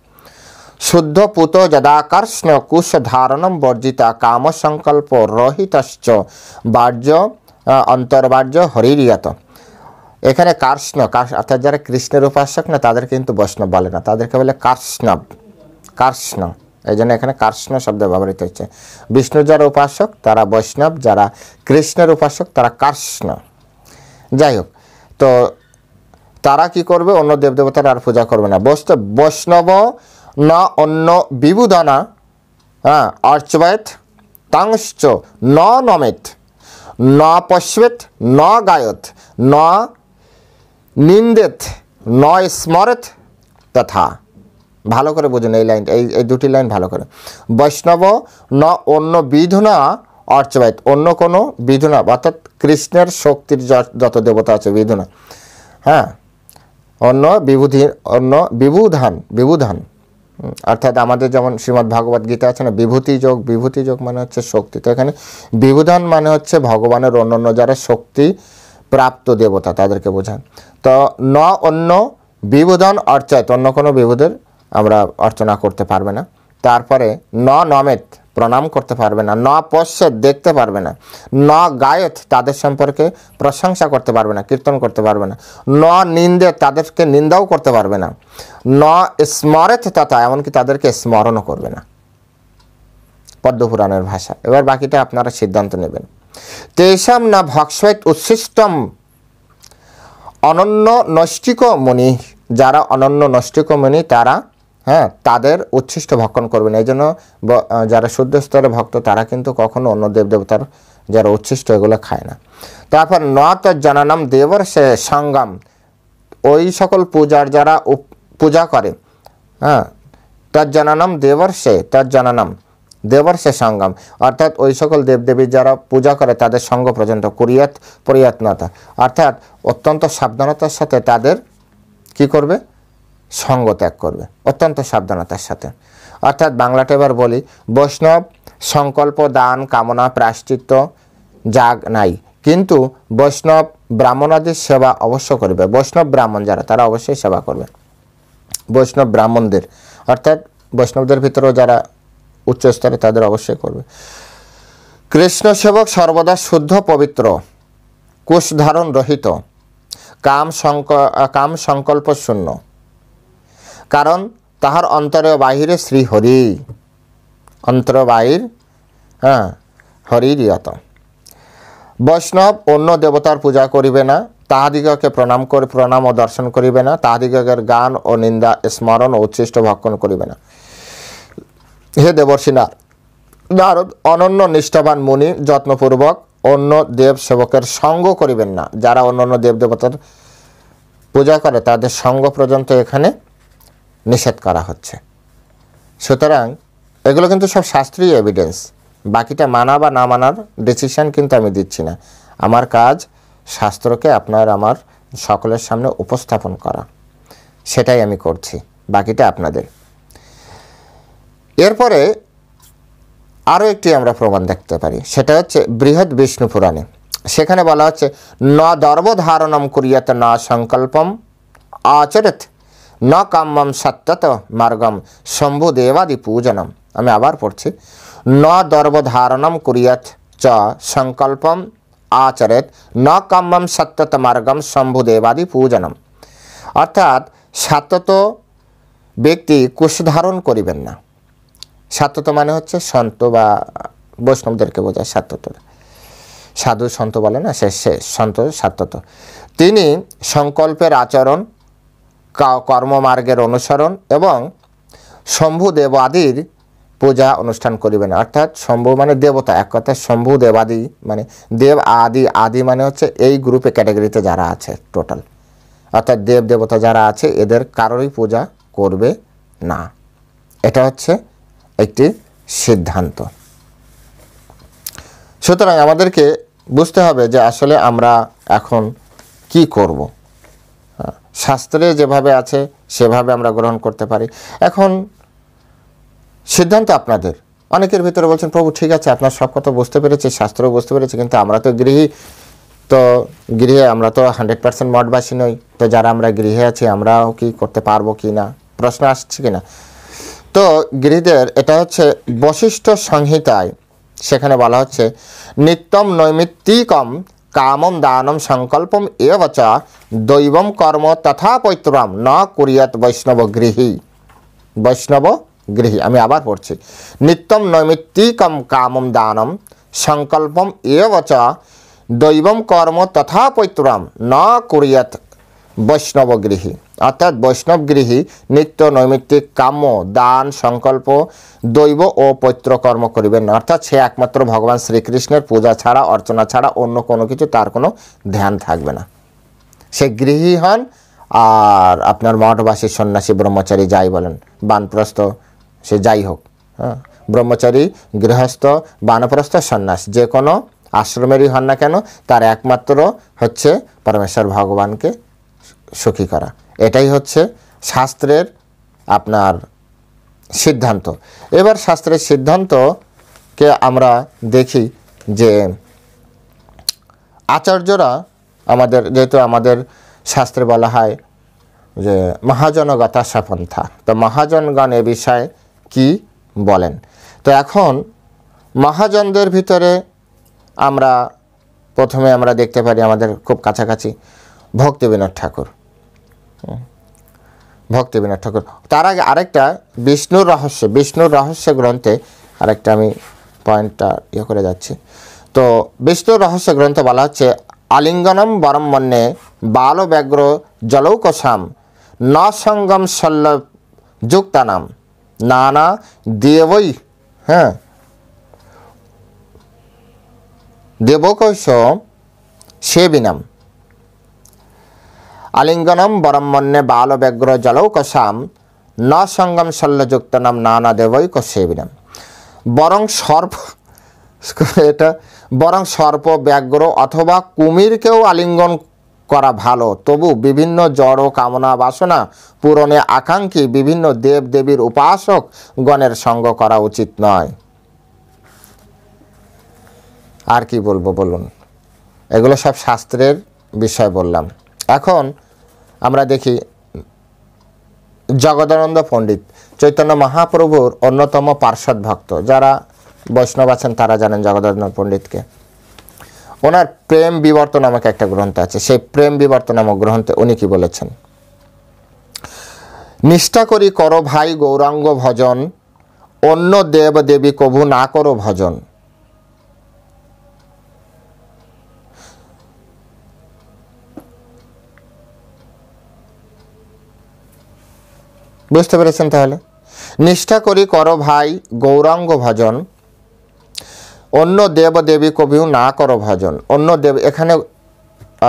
S1: শুদ্ধ পূত যদাকর্ষ্ণ কুশ ধারণম বর্জিতা কাম সংকল্প রহিতশ্চ বাহ্য অন্তর্বাহ্য হরিরিয়ত। এখানে কার্ষ্ণ অর্থাৎ যারা কৃষ্ণের উপাসক না তাদের কিন্তু বৈষ্ণব বলে না, তাদেরকে বলে কার্ষ্ণ। এই জন্য এখানে কার্ষ্ণ শব্দ ব্যবহৃত হচ্ছে। বিষ্ণুর যারা উপাসক তারা বৈষ্ণব, যারা কৃষ্ণের উপাসক তারা কার্ষ্ণ। যাই হোক, তো তারা কি করবে, অন্য দেবদেবতার আর পূজা করবে না। বৈষ্ণব না অন্য বিবুধনা অর্চবেত তাংশ্চ ন নমেত ন পশ্বেত ন গায়ত ন নিন্দেত ন স্মরেত তথা। ভালো করে বুঝুন এই লাইন, এই দুটি লাইন ভালো করে। বৈষ্ণব ন অন্য বিধুনা অর্চবেত, অন্য কোনো বিধুনা অর্থাৎ কৃষ্ণের শক্তির যত দেবতা আছে বিধুনা, হ্যাঁ, অন্য বিবুধান অর্থাৎ আমাদের যেমন শ্রীমদ্ ভাগবত গীতা আছে না, বিভূতি যোগ মানে হচ্ছে শক্তি। তো এখানে বিবুধান মানে হচ্ছে ভগবানের অন্য যারা শক্তি প্রাপ্ত দেবতা তাদেরকে বোঝান। তো ন অন্য বিবুধান অর্চায়ত, অন্য কোনো বিভূদের আমরা অর্চনা করতে পারবে না। তারপরে ন নমেত প্রণাম করতে পারবে না, ন পশ্চাৎ দেখতে পারবে না, ন গায়ত তাদের সম্পর্কে প্রশংসা করতে পারবে না, কীর্তন করতে পারবে না, ন নিন্দে তাদেরকে নিন্দাও করতে পারবে না, ন স্মরেত তথা এমনকি তাদেরকে স্মরণও করবে না। পদ্মপুরাণের ভাষা। এবার বাকিটা আপনারা সিদ্ধান্ত নেবেন। তেষাম না ভক্ষ্যেত উচ্ছিষ্টম অনন্য নৈষ্ঠিক মুনি, যারা অনন্য নৈষ্ঠিক মুনি তারা তাদের উচ্ছিষ্ট ভক্ষণ করবেন। এই জন্য যারা শুদ্ধ স্তরের ভক্ত তারা কিন্তু কখনো অন্য দেবদেবতার যারা উচ্ছিষ্ট এগুলো খায় না। তারপর ন তজ্জননম দেবর সে সঙ্গম, ওই সকল পূজার যারা পূজা করে, তজ্জননম দেবর সে সঙ্গম, অর্থাৎ ওই সকল দেবদেবীর যারা পূজা করে তাদের সঙ্গ পর্যন্ত পরিয়ত্নতা, অর্থাৎ অত্যন্ত সাবধানতার সাথে তাদের কি করবে, সঙ্গ ত্যাগ করবে, অত্যন্ত সাবধানতার সাথে। অর্থাৎ বাংলাটা এবার বলি, বৈষ্ণব সংকল্প দান কামনা প্রায়শ্চিত্ত যাগ নাই, কিন্তু বৈষ্ণব ব্রাহ্মণাদির সেবা অবশ্য করবে। বৈষ্ণব ব্রাহ্মণ যারা তারা অবশ্যই সেবা করবে বৈষ্ণব ব্রাহ্মণদের, অর্থাৎ বৈষ্ণবদের ভিতরেও যারা উচ্চ স্তরে তাদের অবশ্যই করবে। কৃষ্ণ সেবক সর্বদা শুদ্ধ পবিত্র কুশ ধারণ রহিত কাম সংকল্প শূন্য, কারণ তাহার অন্তরে বাহিরে শ্রী হরি, অন্তর বাহির হরিরিয়ত। বৈষ্ণব অন্য দেবতার পূজা করিবে না, তাহাদিগকে প্রণাম ও দর্শন করিবে না, তাহাদিগের গান ও নিন্দা স্মরণ ও উচ্ছিষ্ট ভক্ষণ করিবে না। হে দেবর্ষি নারদ, অনন্য নিষ্ঠাবান মুনি যত্নপূর্বক অন্য দেব সেবকের সঙ্গ করিবেন না। যারা অন্য দেবদেবতার পূজা করে তাদের সঙ্গ পর্যন্ত এখানে নিষেধ করা হচ্ছে। সুতরাং এগুলো কিন্তু সব শাস্ত্রীয় এভিডেন্স, বাকিটা মানা বা না মানার ডিসিশন কিন্তু আমি দিচ্ছি না। আমার কাজ শাস্ত্রকে আমার সকলের সামনে উপস্থাপন করা, সেটাই আমি করছি, বাকিটা আপনাদের। এরপরে আরও একটি আমরা প্রমাণ দেখতে পারি, সেটা হচ্ছে বৃহৎ বিষ্ণু পুরাণে। সেখানে বলা হচ্ছে ন দর্বধারণম কুরিয়াত ন সংকল্পম আচরেত ন কাম্যম সত্যত মার্গম শম্ভুদেবাদি পূজনম। আমি আবার পড়ছি, ন দর্বধারণম কুরিয়াত চ সংকল্পম আচরেত ন কাম্যম সত্যত মার্গম শম্ভুদেবাদি পূজনম। অর্থাৎ সাত্যত ব্যক্তি কুশ ধারণ করিবেন না। সাত্যত মানে হচ্ছে সন্ত বা বৈষ্ণবদেরকে বোঝায় সাত্যত। সাধু সন্ত বলে না, সে সন্ত সাত্যত। তিনি সংকল্পের আচরণ, কর্মমার্গের অনুসরণ এবং শম্ভু দেবাদির পূজা অনুষ্ঠান করিবেন। অর্থাৎ শম্ভু মানে দেবতা, এক কথায় শম্ভু দেবাদি মানে দেব আদি, আদি মানে হচ্ছে এই গ্রুপে ক্যাটাগরিতে যারা আছে টোটাল, অর্থাৎ দেব দেবতা যারা আছে এদের কারোরই পূজা করবে না। এটা হচ্ছে একটি সিদ্ধান্ত। সুতরাং আমাদেরকে বুঝতে হবে যে আসলে আমরা এখন কি করব। শাস্ত্রে যেভাবে আছে সেভাবে আমরা গ্রহণ করতে পারি। এখন সিদ্ধান্ত আপনাদের। অনেকের ভিতরে বলছেন, প্রভু ঠিক আছে আপনার সব কথা বুঝতে পেরেছি, শাস্ত্রও বুঝতে পেরেছি, কিন্তু আমরা তো গৃহী, তো গৃহে আমরা তো 100% মঠবাসী নই, তো যারা আমরা গৃহে আছি আমরাও কি করতে পারবো কি না, প্রশ্ন আসছে কি না। তো গৃহীদের এটা হচ্ছে বশিষ্ঠ সংহিতায়, সেখানে বলা হচ্ছে নিত্যম নৈমিত্তিকম কামম দানম সংকল্পম এবচ দৈবম কর্ম তথা পৈত্রম ন কুরিয়াত বৈষ্ণব গৃহী। বৈষ্ণব গৃহী, আমি আবার পড়ছি, নিত্যম নৈমিত্তিকম কামম দানম সংকল্পম এবচ দৈবম কর্ম তথা পৈত্রম ন কুরিয়াত বৈষ্ণব গৃহী। অর্থাৎ বৈষ্ণব গৃহী নিত্য নৈমিত্তিক কাম্য দান সংকল্প দৈব ও পৈত্র কর্ম করিবেন না। অর্থাৎ সে একমাত্র ভগবান শ্রীকৃষ্ণের পূজা ছাড়া, অর্চনা ছাড়া অন্য কোনো কিছু তার কোনো ধ্যান থাকবে না। সে গৃহী হন আর আপনার মঠবাসী সন্ন্যাসী ব্রহ্মচারী যাই বলেন, বানপ্রস্থ সে যাই হোক, হ্যাঁ, ব্রহ্মচারী গৃহস্থ বানপ্রস্থ সন্ন্যাস যে কোনো আশ্রমেরই হন না কেন, তার একমাত্র হচ্ছে পরমেশ্বর ভগবানকে সুখী করা। এটাই হচ্ছে শাস্ত্রের আপনার সিদ্ধান্ত। এবার শাস্ত্রের সিদ্ধান্তকে আমরা দেখি যে আচার্যরা আমাদের, যেহেতু আমাদের শাস্ত্রে বলা হয় যে মহাজনগতা সপন্থা, তো মহাজনগণ এ বিষয়ে কি বলেন। তো এখন মহাজনদের ভিতরে আমরা প্রথমে আমরা দেখতে পারি আমাদের খুব কাছাকাছি ভক্তিবিনোদ ঠাকুর। ভক্তিবিনোদ ঠাকুর, তার আগে আরেকটা বিষ্ণুর রহস্য গ্রন্থে আরেকটা আমি পয়েন্টটা করে যাচ্ছি। তো বিষ্ণুর রহস্য গ্রন্থে বলা হচ্ছে আলিঙ্গনম বরম মন্যে বাল ব্যাঘ্র জলৌকসাম ন সঙ্গম শল্য যুক্তানাম নানা দেবৈ, হ্যাঁ, দেবকৈশ সেবিনাম। আলিঙ্গনম বরম মন্যে বাল ব্যাঘ্র জলৌকসাম ন সঙ্গম শল্যযুক্তানাম নানা দেবৈক সেবিনাম। বরং সর্প, এটা বরং সর্প ব্যাঘ্র অথবা কুমিরকেও আলিঙ্গন করা ভালো, তবু বিভিন্ন জড় কামনা বাসনা পূরণে আকাঙ্ক্ষী বিভিন্ন দেব দেবীর উপাসক গণের সঙ্গ করা উচিত নয়। আর কি বলবো বলুন, এগুলো সব শাস্ত্রের বিষয় বললাম। এখন আমরা দেখি জগদানন্দ পণ্ডিত চৈতন্য মহাপ্রভুর অন্যতম পার্ষদ ভক্ত, যারা বৈষ্ণব আছেন তারা জানেন জগদানন্দ পণ্ডিতকে। ওনার প্রেম বিবর্ত নামক একটা গ্রন্থ আছে, সেই প্রেম বিবর্ত নামক গ্রন্থে উনি কি বলেছেন, নিষ্ঠা করি করো ভাই গৌরাঙ্গ ভজন, অন্য দেব দেবী কভু না করো ভজন। বুঝতে পেরেছেন তাহলে? নিষ্ঠা করি করো ভাই গৌরাঙ্গ ভজন, অন্য দেব দেবী কবিও না করো ভজন। অন্য দেব এখানে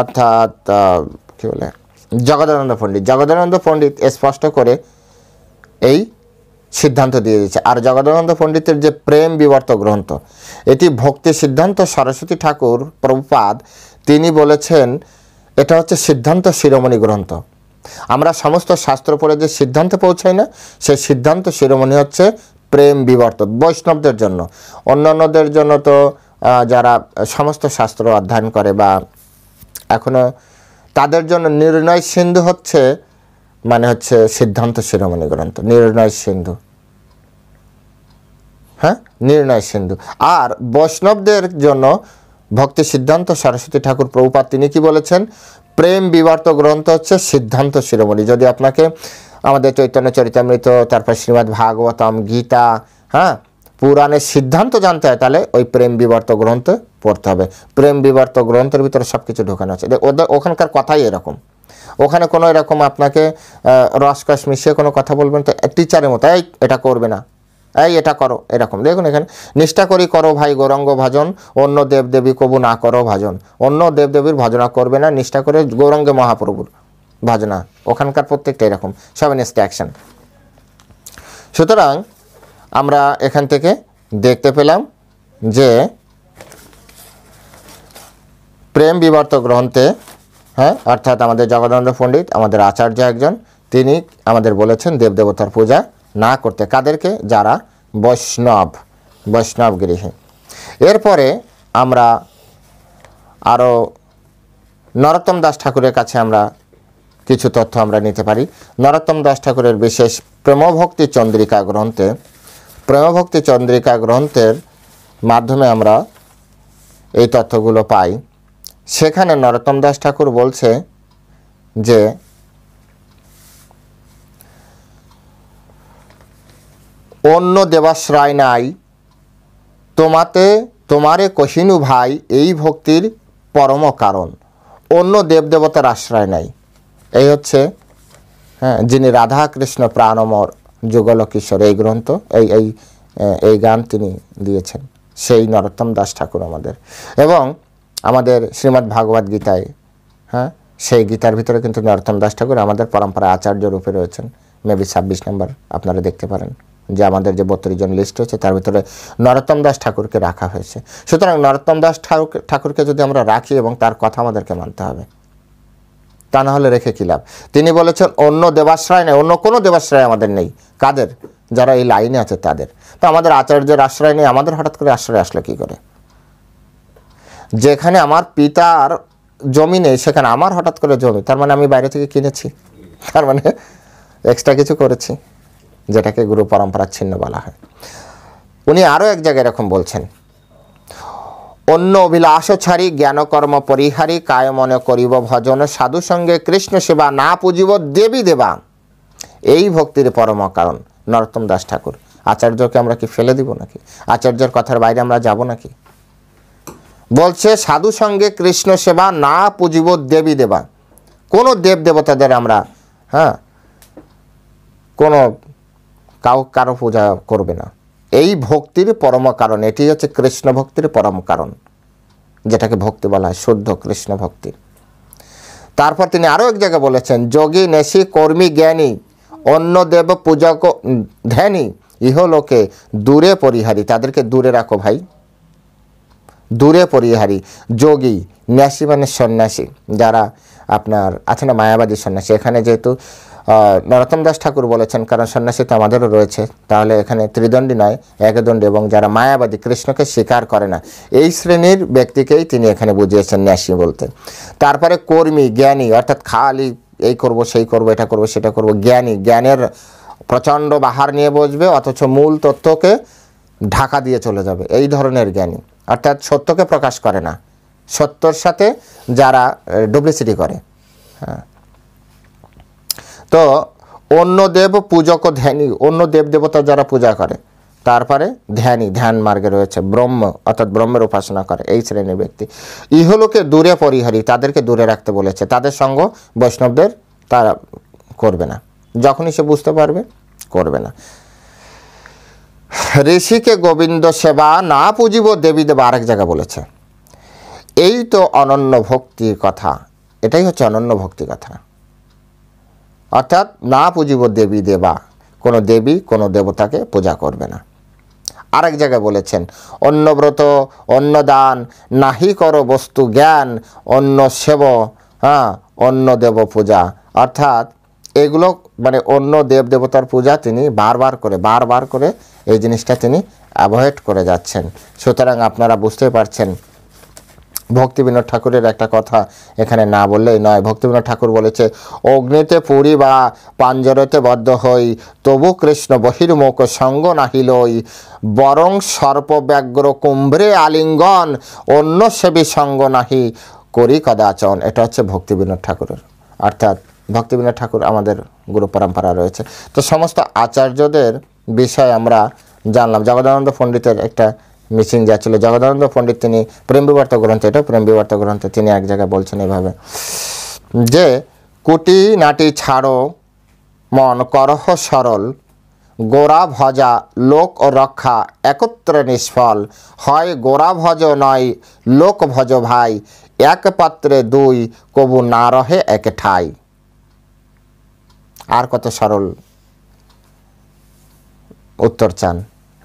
S1: অর্থাৎ কি বলে জগদানন্দ পণ্ডিত স্পষ্ট করে এই সিদ্ধান্ত দিয়ে দিচ্ছে। আর জগদানন্দ পণ্ডিতের যে প্রেম বিবর্ত গ্রন্থ, এটি ভক্তি সিদ্ধান্ত সরস্বতী ঠাকুর প্রভুপাদ তিনি বলেছেন এটা হচ্ছে সিদ্ধান্ত শিরোমণি গ্রন্থ। আমরা সমস্ত শাস্ত্র পড়ে যে সিদ্ধান্তে পৌঁছাই না, সেই সিদ্ধান্ত শিরোমণি হচ্ছে প্রেম বিবর্ত বৈষ্ণবদের জন্য। অন্যান্যদের জন্য তো যারা সমস্ত শাস্ত্র অধ্যয়ন করে বা এখনো তাদের জন্য নির্ণয় সিন্ধু হচ্ছে মানে হচ্ছে সিদ্ধান্ত শিরোমণি গ্রন্থ, নির্ণয় সিন্ধু, হ্যাঁ, নির্ণয় সিন্ধু। আর বৈষ্ণবদের জন্য ভক্তি সিদ্ধান্ত সরস্বতী ঠাকুর প্রভুপাদ তিনি কি বলেছেন, প্রেম বিবর্ত গ্রন্থ হচ্ছে সিদ্ধান্ত শিরোমণি। যদি আপনাকে আমাদের চৈতন্য চরিতামৃত, তারপর শ্রীমদ্ ভাগবতম, গীতা, হ্যাঁ, পুরাণের সিদ্ধান্ত জানতে হয় তাহলে ওই প্রেম বিবর্ত গ্রন্থে পড়তে হবে। প্রেম বিবর্ত গ্রন্থের ভিতরে সব কিছু ঢোকানো আছে। ওদের ওখানকার কথাই এরকম, ওখানে কোনো এরকম আপনাকে রসকস মিশিয়ে কোনো কথা বলবেন তো টিচারের মতো, এই এটা করবে না, এই এটা করো, এরকম। দেখুন এখানে নিষ্ঠা করি করো ভাই গৌরাঙ্গ ভজন, অন্য দেবদেবী কবু না করো ভজন। অন্য দেবদেবীর ভজনা করবে না, নিষ্ঠা করে গৌরাঙ্গ মহাপ্রভুর ভজনা। ওখানকার প্রত্যেকটা এরকম, 7 অ্যাকশন। সুতরাং আমরা এখান থেকে দেখতে পেলাম যে প্রেম বিবর্ত গ্রন্থে, হ্যাঁ, অর্থাৎ আমাদের জগদানন্দ পণ্ডিত আমাদের আচার্য একজন, তিনি আমাদের বলেছেন দেবদেবতার পূজা না করতে। কাদেরকে? যারা বৈষ্ণব গৃহী। এরপরে আমরা আরও নরোত্তম দাস ঠাকুরের কাছে আমরা কিছু তথ্য আমরা নিতে পারি। নরোত্তম দাস ঠাকুরের বিশেষ প্রেমভক্তি চন্দ্রিকা গ্রন্থের মাধ্যমে আমরা এই তথ্যগুলো পাই। সেখানে নরোত্তম দাস ঠাকুর বলছে যে অন্য দেবাশ্রয় নাই, তোমারে কহিনু ভাই, এই ভক্তির পরম কারণ। অন্য দেবদেবতার আশ্রয় নাই। এই হচ্ছে, হ্যাঁ, যিনি রাধা কৃষ্ণ প্রাণমর যুগল কিশোর, এই গ্রন্থ এই গান তিনি দিয়েছেন, সেই নরোত্তম দাস ঠাকুর আমাদের। এবং আমাদের শ্রীমদ্ ভাগবত গীতায়, হ্যাঁ, সেই গীতার ভিতরে কিন্তু নরোত্তম দাস ঠাকুর আমাদের পরম্পরা আচার্য রূপে রয়েছেন। মেবি 26 নম্বর আপনারা দেখতে পারেন যে আমাদের যে 32 জন লিস্ট হয়েছে তার ভিতরে নরোত্তম দাস ঠাকুরকে রাখা হয়েছে। সুতরাং নরোত্তম দাস ঠাকুরকে যদি আমরা রাখি এবং তার কথা আমাদেরকে মানতে হবে, তা না হলে রেখে কী লাভ? তিনি বলেছেন অন্য দেবাশ্রয় নেই, অন্য কোনো দেবাশ্রয় আমাদের নেই। কাদের? যারা এই লাইনে আছে তাদের। তো আমাদের আচার্যের আশ্রয় নেই, আমাদের হঠাৎ করে আশ্রয় আসলে কী করে? যেখানে আমার পিতার জমি নেই সেখানে আমার হঠাৎ করে জমি, তার মানে আমি বাইরে থেকে কিনেছি, তার মানে এক্সট্রা কিছু করেছি, যেটাকে গুরু পরম্পরাচ্ছিন্ন বলা হয়। উনি আরও এক জায়গায় এরকম বলছেন, অন্য অভিলাষ ছাড়ি জ্ঞানকর্ম পরিহারী, কায় মনে করিব ভজন, সাধু সঙ্গে কৃষ্ণ সেবা, না পুজিব দেবী দেবা, এই ভক্তির পরম কারণ। নরোত্তম দাস ঠাকুর। আচার্যকে আমরা কি ফেলে দিব নাকি? আচার্যের কথার বাইরে আমরা যাব নাকি? বলছে সাধু সঙ্গে কৃষ্ণ সেবা, না পুজিব দেবী দেবা, কোনো দেব দেবতাদের আমরা, হ্যাঁ, কোনো কারো পূজা করবে না। এই ভক্তির পরম কারণ, এটি হচ্ছে কৃষ্ণ ভক্তির পরম কারণ, যেটাকে ভক্তি বলা হয়, শুদ্ধ কৃষ্ণ ভক্তি। তারপর তিনি আরও এক জায়গায় বলেছেন, যোগী নেশি কর্মী জ্ঞানী, অন্য দেব পূজক ধ্যানী, ইহলোকে দূরে পরিহারী। তাদেরকে দূরে রাখো ভাই, দূরে পরিহারী। যোগী, ন্যাসী মানে সন্ন্যাসী, যারা আপনার আছে না মায়াবাদী সন্ন্যাসী। এখানে যেহেতু নরোত্তম দাস ঠাকুর বলেছেন, কারণ সন্ন্যাসী তো আমাদেরও রয়েছে, তাহলে এখানে ত্রিদণ্ডী নয়, একদণ্ডী, এবং যারা মায়াবাদী, কৃষ্ণকে স্বীকার করে না, এই শ্রেণীর ব্যক্তিকেই তিনি এখানে বুঝিয়েছেন ন্যাসী বলতে। তারপরে কর্মী, জ্ঞানী, অর্থাৎ খালি এই করব সেই করব এটা করব সেটা করব। জ্ঞানী, জ্ঞানের প্রচণ্ড বাহার নিয়ে বসবে অথচ মূল তত্ত্বকে ঢাকা দিয়ে চলে যাবে, এই ধরনের জ্ঞানী। অর্থাৎ সত্যকে প্রকাশ করে না, সত্যর সাথে যারা ডুপ্লিসিটি করে। হ্যাঁ, তো অন্য দেব পূজক ধ্যানী, অন্য দেব দেবতা যারা পূজা করে। তারপরে ধ্যানী, ধ্যান মার্গে রয়েছে ব্রহ্ম, অর্থাৎ ব্রহ্মের উপাসনা করে, এই শ্রেণীর ব্যক্তি। ইহলোকে দূরে পরিহারী, তাদেরকে দূরে রাখতে বলেছে। তাদের সঙ্গ বৈষ্ণবদের তারা করবে না, যখনই সে বুঝতে পারবে করবে না। ঋষিকে গোবিন্দ সেবা, না পুজিব দেবী দেবা, আরেক জায়গা বলেছে। এই তো অনন্য ভক্তির কথা, এটাই হচ্ছে অনন্য ভক্তি কথা। অর্থাৎ না পুজিব দেবী দেবা, কোনো দেবী কোনো দেবতাকে পূজা করবে না। আরেক জায়গায় বলেছেন, অন্নব্রত অন্নদান, নাহি করো বস্তু জ্ঞান, অন্য সেব, হ্যাঁ, অন্য দেব পূজা। অর্থাৎ এগুলো মানে অন্য দেব দেবতার পূজা তিনি বারবার করে এই জিনিসটা তিনি অ্যাভয়েড করে যাচ্ছেন। সুতরাং আপনারা বুঝতে পারছেন ভক্তিবিনোদ ঠাকুরের একটা কথা এখানে না বললেই নয়। ভক্তিবিনোদ ঠাকুর বলেছে, অগ্নিতে পুরী বা পাঞ্জরতে বদ্ধ হই, তবু কৃষ্ণ বহির্মুখ সঙ্গ নাহিলই, বরং সর্পব্যাঘ্র কুম্ভ্রে আলিঙ্গন, অন্য সেবী সঙ্গ নাহি করি কদাচন। এটা হচ্ছে ভক্তিবিনোদ ঠাকুরের। অর্থাৎ ভক্তিবিনোদ ঠাকুর আমাদের গুরু পরম্পরা রয়েছে। তো সমস্ত আচার্যদের বিষয় আমরা জানলাম জগদানন্দ পণ্ডিতের একটা মিসিং যাচ্ছিল। জগদানন্দ পণ্ডিত তিনি প্রেম বিবর্ত গ্রন্থে, এটা প্রেম বিবর্ত গ্রন্থে তিনি এক জায়গায় বলছেন এভাবে যে কুটি নাটি ছাড়ো মন করহ সরল, গোরা ভজা লোক রক্ষা একত্রে নিষ্ফল, হয় গোরা ভজ নয় লোক ভজ ভাই, এক পাত্রে দুই কবু না রহে এক ঠাই। আর কত সরল উত্তর চান।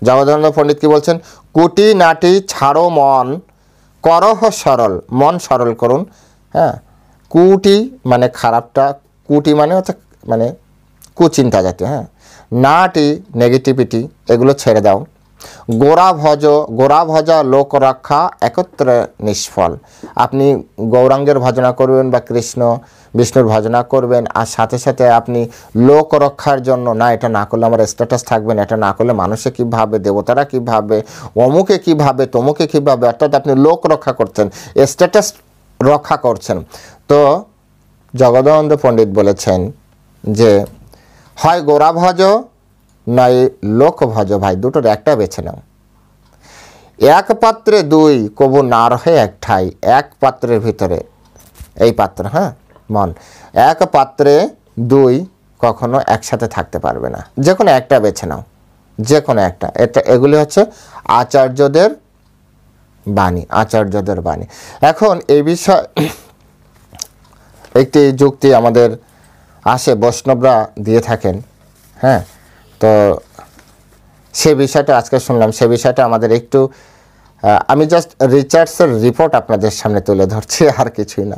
S1: জগদানন্দ পণ্ডিত কি বলছেন? কুটি নাটি ছাড়ো মন করহ সরল, মন সরল করুন। হ্যাঁ, কুটি মানে খারাপটা, কুটি মানে হচ্ছে মানে কুচিন্তা জাতীয়, হ্যাঁ, নাটি নেগেটিভিটি, এগুলো ছেড়ে দাও। গোরা ভজা লোক রক্ষা একত্রে নিষ্ফল, আপনি গৌরাঙ্গের ভজনা করবেন বা কৃষ্ণ বিষ্ণুর ভজনা করবেন, আর সাথে সাথে আপনি লোক রক্ষার জন্য, না এটা না করলে আমার স্ট্যাটাস থাকবে না, এটা না করলে মানুষে কী ভাববে, দেবতারা কী ভাববে, অমুকে কী ভাববে, তমুকে কী ভাববে, অর্থাৎ আপনি লোক রক্ষা করছেন, স্ট্যাটাস রক্ষা করছেন। তো জগদানন্দ পণ্ডিত বলেছেন যে হয় গোরা ভজ নয় লোক ভজ ভাই, দুটোর একটা বেছে নাও। এক পাত্রে দুই কবু না রহে এক ঠাই, এক পাত্রের ভিতরে, এই পাত্র, হ্যাঁ মন, এক পাত্রে দুই কখনো একসাথে থাকতে পারবে না, যে কোনো একটা বেছে নাও, যে কোনো একটা। এগুলি হচ্ছে আচার্যদের বাণী, আচার্যদের বাণী। এখন এই বিষয় একটি যুক্তি আমাদের আসে, বৈষ্ণবরা দিয়ে থাকেন, হ্যাঁ, তো সে বিষয়টা আজকে শুনলাম, সে বিষয়টা আমাদের একটু আমি জাস্ট রিসার্চের রিপোর্ট আপনাদের সামনে তুলে ধরছি, আর কিছুই না।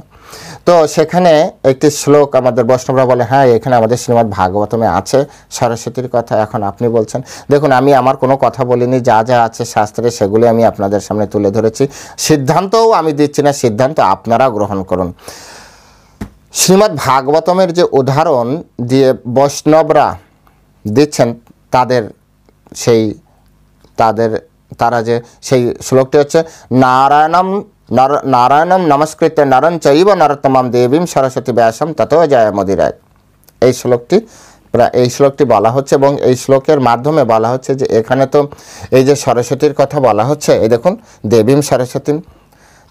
S1: তো সেখানে একটি শ্লোক আমাদের বৈষ্ণবরা বলে, হ্যাঁ এখানে আমাদের শ্রীমদ্ ভাগবতমে আছে সরস্বতীর কথা। এখন আপনি বলছেন, দেখুন আমি আমার কোনো কথা বলিনি, যা যা আছে শাস্ত্রে সেগুলি আমি আপনাদের সামনে তুলে ধরেছি, সিদ্ধান্তও আমি দিচ্ছি না, সিদ্ধান্ত আপনারা গ্রহণ করুন। শ্রীমদ্ ভাগবতমের যে উদাহরণ দিয়ে বৈষ্ণবরা দিচ্ছেন, তারা যে সেই শ্লোকটি হচ্ছে নারায়ণম নমস্কৃত্য নরং চৈব নরোত্তমম দেবীম সরস্বতী ব্যাসম ততো জয় মদিরায়। এই শ্লোকটি বলা হচ্ছে, এবং এই শ্লোকের মাধ্যমে বলা হচ্ছে যে এখানে তো এই যে সরস্বতীর কথা বলা হচ্ছে, এই দেখুন দেবীম সরস্বতী,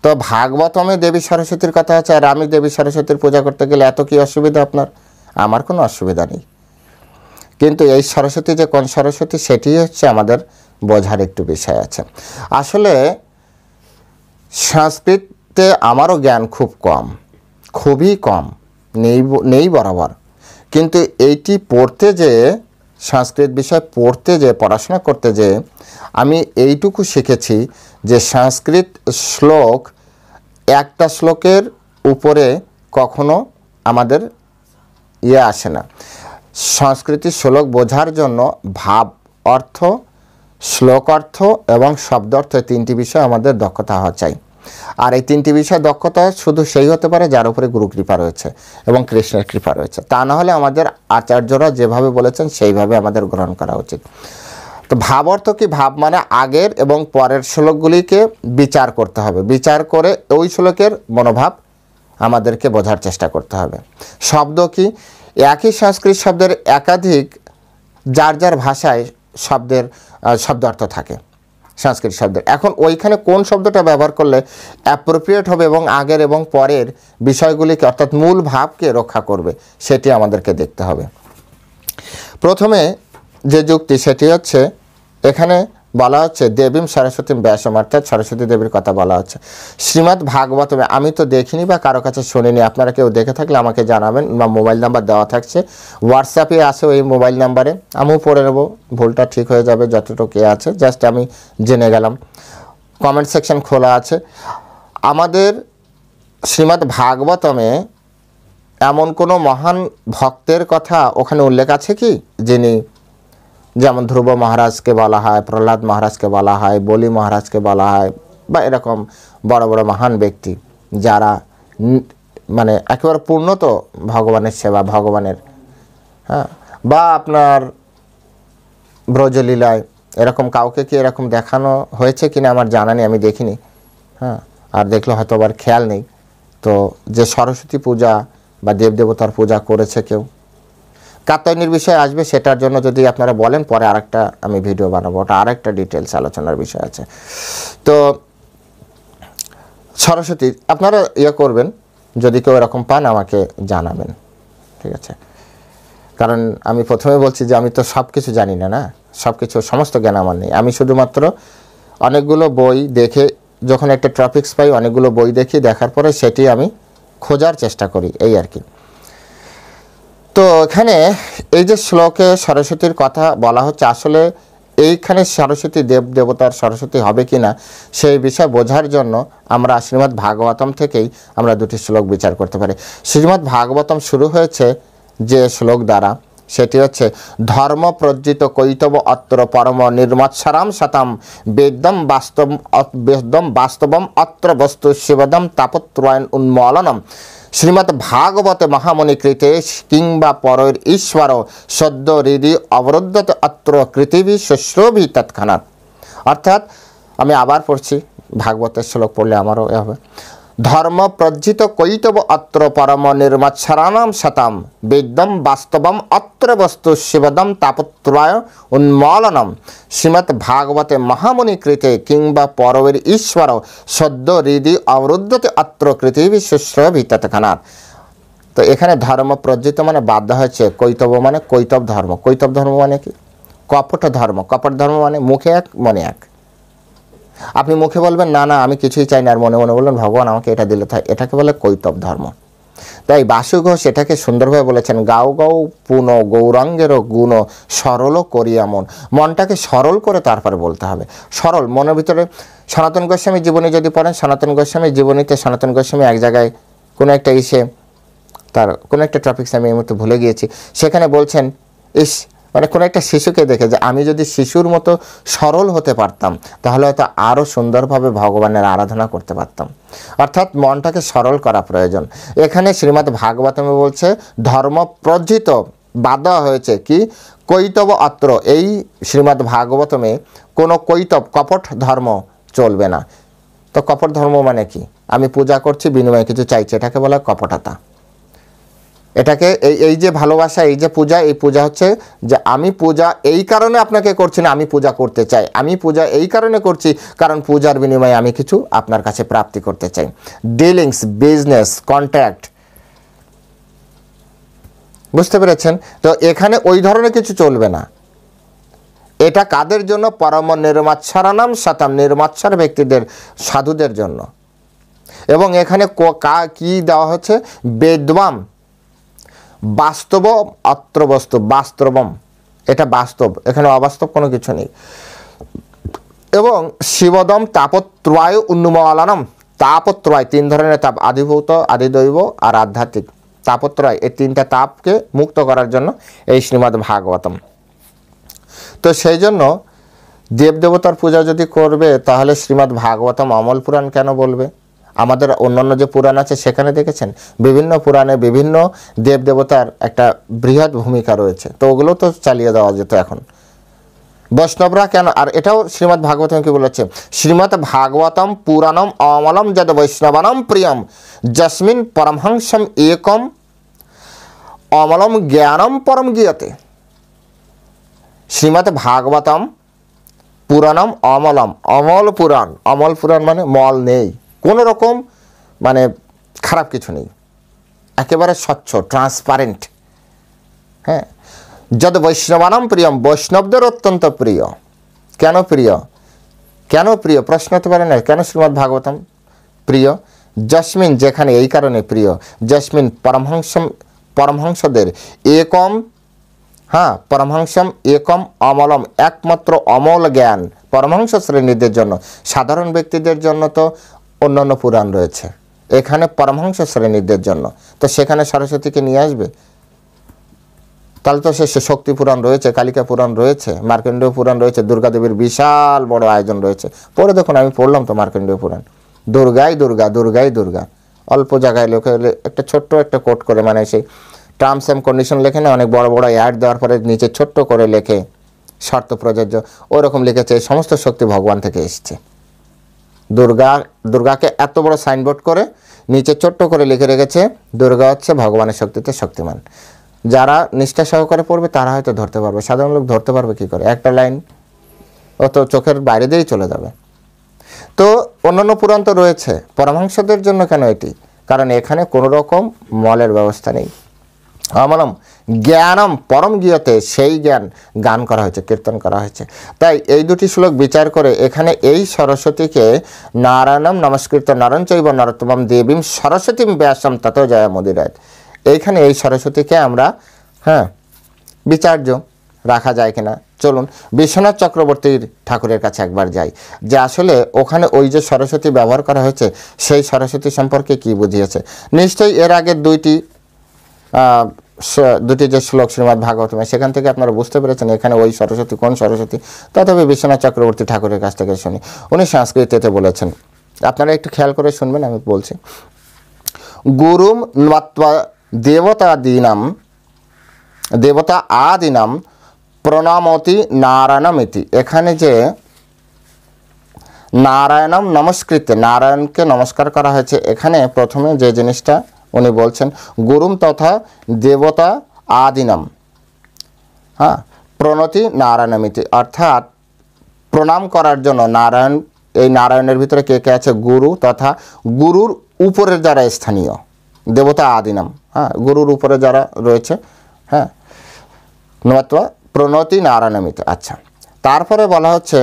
S1: তো ভাগবতমে দেবী সরস্বতীর কথা আছে, আর আমি দেবী সরস্বতীর পূজা করতে গেলে এত কি অসুবিধা আপনার? আমার কোনো অসুবিধা নেই, কিন্তু এই সরস্বতী যে কোন সরস্বতী সেটি হচ্ছে আমাদের বোঝার একটু বিষয় আছে। আসলে সংস্কৃতে আমারও জ্ঞান খুব কম, খুবই কম, নেই বরাবর, কিন্তু এইটি পড়তে যে, সংস্কৃত বিষয় পড়তে যে, পড়াশোনা করতে যে আমি এইটুকু শিখেছি যে সংস্কৃত শ্লোক, একটা শ্লোকের উপরে কখনো আমাদের আসে না। সংস্কৃতির শ্লোক বোঝার জন্য ভাব অর্থ, শ্লোক অর্থ এবং শব্দ অর্থ, তিনটি বিষয় আমাদের দক্ষতা হওয়া চাই। আর এই তিনটি বিষয় দক্ষতা শুধু সেই হতে পারে যার উপরে গুরু কৃপা রয়েছে এবং কৃষ্ণের কৃপা রয়েছে, তা না হলে আমাদের আচার্যরা যেভাবে বলেছেন সেইভাবে আমাদের গ্রহণ করা উচিত। তো ভাব অর্থ কি? ভাব মানে আগের এবং পরের শ্লোকগুলিকে বিচার করতে হবে, বিচার করে ওই শ্লোকের মনোভাব আমাদেরকে বোঝার চেষ্টা করতে হবে। শব্দ কি? একই সংস্কৃত শব্দের একাধিক যার যার ভাষায় শব্দ অর্থ থাকে সংস্কৃত শব্দের। এখন ওইখানে কোন শব্দটা ব্যবহার করলে অ্যাপ্রোপ্রিয়েট হবে এবং আগের এবং পরের বিষয়গুলিকে, অর্থাৎ মূল ভাবকে রক্ষা করবে, সেটি আমাদেরকে দেখতে হবে। প্রথমে যে যুক্তি সেটি হচ্ছে, এখানে বলা হচ্ছে দেবীম সরস্বতী ব্যাসম, অর্থাৎ সরস্বতী দেবীর কথা বলা হচ্ছে শ্রীমদ্ ভাগবতমে। আমি তো দেখিনি বা কারো কাছে শুনিনি, আপনারা কেউ দেখে থাকলে আমাকে জানাবেন, বা মোবাইল নাম্বার দেওয়া থাকছে, হোয়াটসঅ্যাপে আছে ওই মোবাইল নাম্বারে, আমিও পড়ে নেব, ভুলটা ঠিক হয়ে যাবে যতটুকু আছে, জাস্ট আমি জেনে গেলাম। কমেন্ট সেকশন খোলা আছে। আমাদের শ্রীমদ্ ভাগবতমে এমন কোনো মহান ভক্তের কথা ওখানে উল্লেখ আছে কি, যিনি, যেমন ধ্রুব মহারাজকে বলা হয়, প্রহ্লাদ মহারাজকে বলা হয়, বলি মহারাজকে বলা হয়, বা এরকম বড় বড় মহান ব্যক্তি যারা মানে একেবারে পূর্ণত ভগবানের সেবা, ভগবানের, হ্যাঁ, বা আপনার ব্রজলীলায় এরকম কাউকে কি এরকম দেখানো হয়েছে কিনা আমার জানা নেই, আমি দেখিনি, হ্যাঁ, আর দেখলে হয়তো আবার খেয়াল নেই। তো যে সরস্বতী পূজা বা দেবদেবতার পূজা করেছে কেউ, কাত্যায়নীর বিষয় আসবে, সেটার জন্য যদি আপনারা বলেন পরে আরেকটা আমি ভিডিও বানাবো, ওটা আরেকটা ডিটেলস আলোচনার বিষয় আছে। তো সরস্বতী আপনারা করবেন, যদি কেউ এরকম পান আমাকে জানাবেন, ঠিক আছে? কারণ আমি প্রথমে বলছি যে আমি তো সব কিছু জানি না, সব কিছু সমস্ত জ্ঞান আমার নেই। আমি শুধুমাত্র অনেকগুলো বই দেখে, যখন একটা টপিকস পাই অনেকগুলো বই দেখি, দেখার পরে সেটি আমি খোঁজার চেষ্টা করি, এই আর কি। তো এখানে এই যে শ্লোকে সরস্বতীর কথা বলা হচ্ছে, আসলে এইখানে সরস্বতী দেবতার সরস্বতী হবে কি না সেই বিষয় বোঝার জন্য আমরা শ্রীমদ্ ভাগবতম থেকেই আমরা দুটি শ্লোক বিচার করতে পারি। শ্রীমদ্ ভাগবতম শুরু হয়েছে যে শ্লোক দ্বারা, সেটি হচ্ছে ধর্ম প্রজ্জিত কৈতব অত্র পরম নির্মৎসরাম শতম বেদম বাস্তবম অত্র বস্তু শিবদম তাপত্রয়ন উন্মলনম শ্রীমৎ ভাগবতে মহামণি কৃতে কিংবা পরের ঈশ্বর সদ্য হৃদি অবরুদ্ধত অত্র পৃথিবী শুশ্রোভি তৎক্ষণাৎ। অর্থাৎ আমি আবার পড়ছি, ভাগবতের শ্লোক পড়লে আমারও এ হবে। ধর্ম প্রজ্জিত কৈতব অত্র পরম নির্মৎসরাণাম শতম বেদম বাস্তবম অত্র বস্তু শিবদম তাপত্রয় উন্মলনম শ্রীমৎ ভাগবতে মহামণি কৃতে কিংবা পরবের ঈশ্বর সদ্য হৃদি অবরুদ্ধতে অত্র পৃথিবী শুশ্রোভি তৎক্ষণাৎ। তো এখানে ধর্ম প্রজ্জিত মানে বাধ্য হয়েছে, কৈতব মানে কৈতব ধর্ম। কৈতব ধর্ম মানে কি? কপট ধর্ম। কপট ধর্ম মানে মুখে এক মনে এক। আপনি মুখে বলবেন না না আমি কিছুই চাই না, আর মনে মনে বলবেন ভগবান আমাকে এটা দিলে তাই, এটাকে বলে কৈতব ধর্ম। তাই বাসু ঘোষ এটাকে সুন্দরভাবে বলেছেন, গাও গাও পুন গৌরাঙ্গেরও গুণ সরল করিয়া মন। মনটাকে সরল করে তারপরে বলতে হবে, সরল মনের ভিতরে। সনাতন গোস্বামী জীবনী যদি পড়েন, সনাতন গোস্বামী জীবনীতে সনাতন গোস্বামী এক জায়গায় কোনো একটা তার কোনো একটা টপিকস আমি এই মুহূর্তে ভুলে গিয়েছি, সেখানে বলছেন মানে কোনো একটা শিশুকে দেখে যে আমি যদি শিশুর মতো সরল হতে পারতাম তাহলে হয়তো আরও সুন্দরভাবে ভগবানের আরাধনা করতে পারতাম। অর্থাৎ মনটাকে সরল করা প্রয়োজন। এখানে শ্রীমদ্ ভাগবতমে বলছে ধর্ম প্রজ্জিত বাধা হয়েছে কি কৈতব অত্র। এই শ্রীমদ্ ভাগবতমে কোনো কৈতব কপট ধর্ম চলবে না। তো কপট ধর্ম মানে কি? আমি পূজা করছি বিনিময়ে কিছু চাইছি, এটাকে বলা কপটতা। এটাকে এই যে ভালোবাসা, এই যে পূজা, এই পূজা হচ্ছে যে আমি পূজা এই কারণে আপনাকে করছি না, আমি পূজা করতে চাই। আমি পূজা এই কারণে করছি কারণ পূজার বিনিময়ে আমি কিছু আপনার কাছে প্রাপ্তি করতে চাই। ডিলিংস, বিজনেস, কন্ট্যাক্ট, বুঝতে পেরেছেন? তো এখানে ওই ধরনের কিছু চলবে না। এটা কাদের জন্য? পরম নির্মৎসরাণাম শতম, নির্মৎসর ব্যক্তিদের, সাধুদের জন্য। এবং এখানে কি দেওয়া হচ্ছে? বেদবাম বাস্তব অত্র বস্তু, বাস্তবম এটা বাস্তব, এখানে অবাস্তব কোনো কিছু নেই। এবং শিবদম তাপত্রয় উন্মলনম, তাপত্রয় তিন ধরনের তাপ, আদিভূত, আদিদৈব আর আধ্যাত্মিক। তাপত্রয় এই তিনটা তাপকে মুক্ত করার জন্য এই শ্রীমদ্ ভাগবতম। তো সেই জন্য দেবদেবতার পূজা যদি করবে তাহলে শ্রীমদ্ ভাগবতম অমল পুরাণ কেন বলবে? আমাদের অন্যান্য যে পুরাণ আছে সেখানে দেখেছেন বিভিন্ন পুরাণে বিভিন্ন দেবদেবতার একটা বৃহৎ ভূমিকা রয়েছে, তো ওগুলো তো চালিয়ে দেওয়া যেত এখন। বৈষ্ণবরা কেন? আর এটাও শ্রীমদ্ ভাগবতম কি বলেছে? শ্রীমদ্ ভাগবতম পুরাণম অমলম যদ বৈষ্ণবানাম প্রিয়ম যস্মিন পরমহংসম একম অমলম জ্ঞানম পরম গীয়তে। শ্রীমদ্ ভাগবতম পুরাণম অমলম, অমল পুরাণ। অমল পুরাণ মানে মল নেই, কোনো রকম মানে খারাপ কিছু নেই, একেবারে স্বচ্ছ, ট্রান্সপারেন্ট। হ্যাঁ, যদ বৈষ্ণবানাম প্রিয়ম, বৈষ্ণবদের অত্যন্ত প্রিয়। কেন প্রিয়? কেন প্রিয় প্রশ্ন হতে পারে না? কেন শ্রীমদ্ ভাগবতম প্রিয়? যস্মিন, যেখানে, এই কারণে প্রিয়, যস্মিন পরমহংসদের একম, হ্যাঁ পরমহংসম একম অমলম, একমাত্র অমল জ্ঞান পরমহংস শ্রেণীদের জন্য। সাধারণ ব্যক্তিদের জন্য তো অন্যান্য পুরাণ রয়েছে, এখানে পরমহংস শ্রেণীদের জন্য। তো সেখানে সরস্বতীকে নিয়ে আসবে, তাহলে তো সে শক্তি পুরাণ রয়েছে, কালিকা পুরাণ রয়েছে, মার্কণ্ডেয় পুরাণ রয়েছে, দুর্গা দেবীর বিশাল বড় আয়োজন রয়েছে। পড়ে দেখুন, আমি পড়লাম তো মার্কণ্ডেয় পুরাণ। দুর্গাই দুর্গা, দুর্গাই দুর্গা, অল্প জায়গায় লেখে একটা ছোট্ট একটা কোট করে, মানে সেই টার্মস অ্যান্ড কন্ডিশন লেখে না, অনেক বড় বড় অ্যাড দেওয়ার পরে নিচে ছোট্ট করে লেখে শর্ত প্রযোজ্য, ওরকম লিখেছে সমস্ত শক্তি ভগবান থেকে এসছে। দুর্গাকে এত বড় সাইনবোর্ড করে নিচে ছোট্ট করে লিখে রেখেছে দুর্গা হচ্ছে ভগবানের শক্তিতে শক্তিমান। যারা নিষ্ঠা সহকারে পড়বে তারা হয়তো ধরতে পারবে, সাধারণ লোক ধরতে পারবে কি করে? একটা লাইন ও তো চোখের বাইরে দিয়েই চলে যাবে। তো অন্যান্য পুরাণ তো রয়েছে, পরমহংসদের জন্য কেন এটি? কারণ এখানে কোনো রকম মলের ব্যবস্থা নেই। আমলম জ্ঞানম পরম গীয়তে, সেই জ্ঞান গান করা হয়েছে, কীর্তন করা হয়েছে। তাই এই দুটি শ্লোক বিচার করে এখানে এই সরস্বতীকে নারায়ণম নমস্কৃত নরং চৈব নরোত্তমম দেবীম সরস্বতীম ব্যাসম তত জয়া মুদিরায়, এইখানে এই সরস্বতীকে আমরা বিচার্য রাখা যায় কিনা। চলুন বিশ্বনাথ চক্রবর্তীর ঠাকুরের কাছে একবার যাই, যে আসলে ওখানে ওই যে সরস্বতী ব্যবহার করা হয়েছে সেই সরস্বতী সম্পর্কে কি বুঝিয়েছে। নিশ্চয়ই এর আগের দুটি যে শ্লোক শ্রীমদ্ ভাগবতমে, সেখান থেকে আপনারা বুঝতে পেরেছেন এখানে ওই সরস্বতী কোন সরস্বতী। তথাপি বিশ্বনাথ চক্রবর্তী ঠাকুরের কাছ থেকে শুনি, উনি সংস্কৃতিতে বলেছেন, আপনারা একটু খেয়াল করে শুনবেন, আমি বলছি। গুরুম নত্বা দেবতা আদিনাম প্রণামতি নারায়ণমিতি, এখানে যে নারায়ণম নমস্কৃত, নারায়ণকে নমস্কার করা হয়েছে, এখানে প্রথমে যে জিনিসটা উনি বলছেন, গুরুম তথা দেবতা আদিনাম প্রণতি নারায়ণমিতি, অর্থাৎ প্রণাম করার জন্য নারায়ণ, এই নারায়ণের ভিতরে কে কে আছে? গুরু তথা গুরুর উপরের যারা স্থানীয় দেবতা আদিনাম, গুরুর উপরে যারা রয়েছে, নত্বা প্রণতি নারায়ণমিত। আচ্ছা, তারপরে বলা হচ্ছে